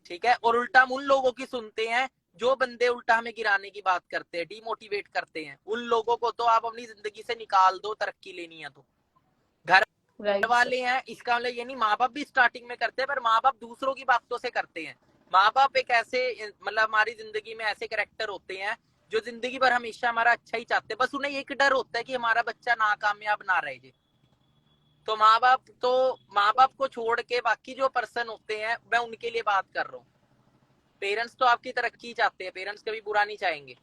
ठीक है। और उल्टा हम उन लोगों की सुनते हैं जो बंदे उल्टा हमें गिराने की बात करते हैं, डीमोटिवेट करते हैं। उन लोगों को तो आप अपनी जिंदगी से निकाल दो, तरक्की लेनी है तो। घर राइट सर, वाले हैं इसका मतलब ये नहीं, माँ बाप भी स्टार्टिंग में करते हैं, पर माँ बाप दूसरों की बातों से करते हैं। माँ बाप एक ऐसे, मतलब हमारी जिंदगी में ऐसे कैरेक्टर होते हैं जो जिंदगी भर हमेशा हमारा अच्छा ही चाहते हैं। बस उन्हें एक डर होता है कि हमारा बच्चा नाकामयाब ना रहे। तो माँ बाप को छोड़ के बाकी जो पर्सन होते हैं, मैं उनके लिए बात कर रहा हूँ। पेरेंट्स तो आपकी तरक्की चाहते हैं, पेरेंट्स कभी बुरा नहीं चाहेंगे,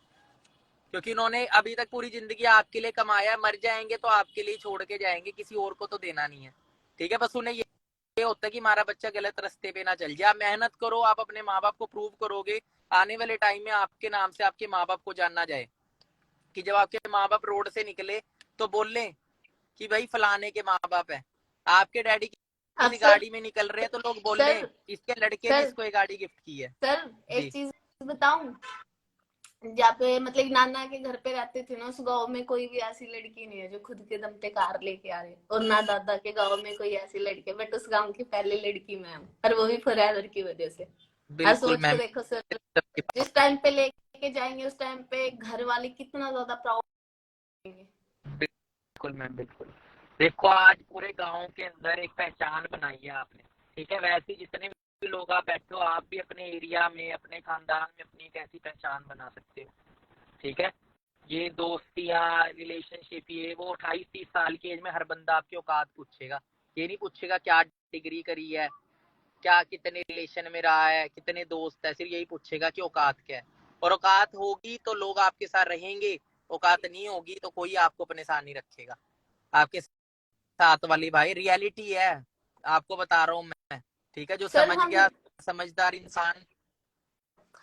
क्योंकि उन्होंने अभी तक पूरी जिंदगी आपके लिए कमाया है। मर जाएंगे तो आपके लिए छोड़ के जाएंगे, किसी और को तो देना नहीं है, ठीक है। बस उन्हें ये होता है कि हमारा बच्चा गलत रास्ते पे ना चल जाए। आप मेहनत करो, आप अपने माँ बाप को प्रूव करोगे, आने वाले टाइम में आपके नाम से आपके माँ बाप को जानना जाए, कि जब आपके माँ बाप रोड से निकले तो बोले कि भाई फलाने के माँ बाप है। आपके डैडी अब किसी सर, गाड़ी में निकल रहे हैं तो लोग बोले सर इसके लड़के ने सर इसको ये गाड़ी गिफ्ट की है। सर एक जी चीज बताऊं, जहाँ पे मतलब नाना के घर पे रहते थे ना, उस गांव में कोई भी ऐसी लड़की नहीं है जो खुद के दम पे कार लेके आ रहे, और ना दादा के गांव में कोई ऐसी लड़की है, बट उस गांव की पहली लड़की मैं हूँ, और वो भी फॉरएवर की वजह से। आप बिल्कुल सोच के मैम, देखो सर, जिस टाइम पे लेके जाएंगे उस टाइम पे घर वाले कितना ज्यादा प्राउड होंगे। बिल्कुल मैम, बिल्कुल। देखो आज पूरे गांव के अंदर एक पहचान बनाई है आपने, ठीक है। वैसे जितने भी लोग आप बैठे हो, आप भी अपने एरिया में, अपने खानदान में अपनी एक ऐसी पहचान बना सकते हो, ठीक है। ये दोस्तियां, रिलेशनशिप, ये वो 28-30 साल की एज में हर बंदा आपकी औकात पूछेगा। ये नहीं पूछेगा क्या डिग्री करी है, क्या कितने रिलेशन में रहा है, कितने दोस्त है, सिर्फ यही पूछेगा कि औकात क्या है। और औकात होगी तो लोग आपके साथ रहेंगे, औकात नहीं होगी तो कोई आपको अपने साथ नहीं रखेगा। आपके साथ वाली भाई रियलिटी है, आपको बता रहा हूँ मैं, ठीक है। जो सर समझ हम गया, समझदार इंसान।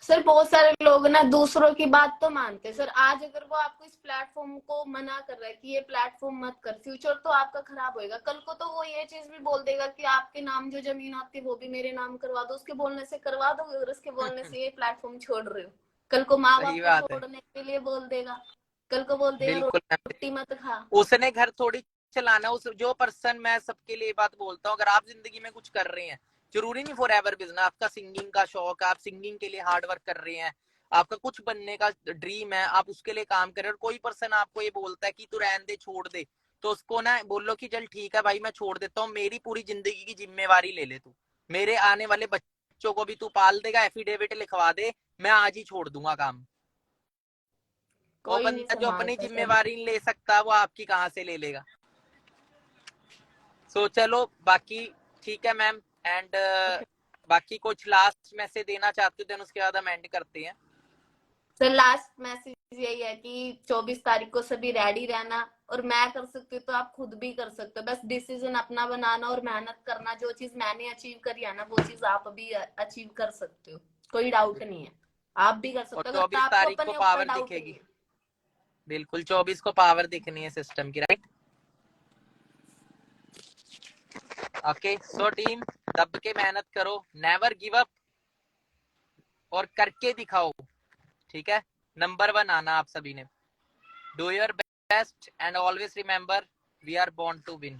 सर बहुत सारे लोग ना दूसरों की बात तो मानते हैं सर। आज अगर वो आपको इस प्लेटफॉर्म को मना कर रहा है कि ये प्लेटफॉर्म मत कर, फ्यूचर तो आपका खराब होएगा। कल को तो वो ये चीज भी बोल देगा कि आपके नाम जो जमीन आती है वो भी मेरे नाम करवा दो, उसके बोलने से करवा दो, और उसके बोलने से ये प्लेटफॉर्म छोड़ रहे हो। कल को माँ सही बाप को बात है, छोड़ने के लिए बोल देगा, कल को बोल देगा बिल्कुल। रोटी मत खा। उसने घर थोड़ी चलाना, उस जो पर्सन, मैं सबके लिए बात बोलता हूँ, अगर आप जिंदगी में कुछ कर रहे हैं, जरूरी नहीं फॉर एवर बिजनेस, आपका सिंगिंग का शौक है, आप सिंगिंग के लिए हार्ड वर्क कर रहे हैं, आपका कुछ बनने का ड्रीम है, आप उसके लिए काम कर रहे हैं, और कोई पर्सन आपको ये बोलता है कि तू रहने दे, छोड़ दे, तो उसको ना बोलो कि चल ठीक है भाई, मैं छोड़ देता हूँ, मेरी पूरी जिंदगी की जिम्मेवारी ले ले तू, मेरे आने वाले बच्चों को भी तू पाल देगा, एफिडेविट लिखवा दे, मैं आज ही छोड़ दूंगा काम। वो कोई नहीं बंदा जो अपनी संभालता सर। जिम्मेवारी नहीं ले सकता, वो आपकी कहाँ से ले लेगा। सो चलो बाकी ठीक है मैम। एंड बाकी कुछ लास्ट मैसेज देना चाहते हो, देन उसके बाद हम एंड करते हैं। सर लास्ट मैसेज यही है कि 24 तारीख को सभी रेडी रहना, और मैं कर सकती हूँ तो आप खुद भी कर सकते हो। बस डिसीजन अपना बनाना और मेहनत करना। जो चीज मैंने अचीव करी है ना, वो चीज आप भी अचीव कर सकते हो, कोई डाउट नहीं है। आप भी कर और सकते हो अगर 24 आपको तारीख को अपने ऊपर पावर डाउट नहीं दिखेगी, है। बिल्कुल 24 को पावर दिखनी है सिस्टम की, राइट। ओके, सो टीम दब के मेहनत करो, नेवर गिव अप, और करके दिखाओ, ठीक है। नंबर 1 आना आप सभी ने। Do your best and always remember, we are born to win.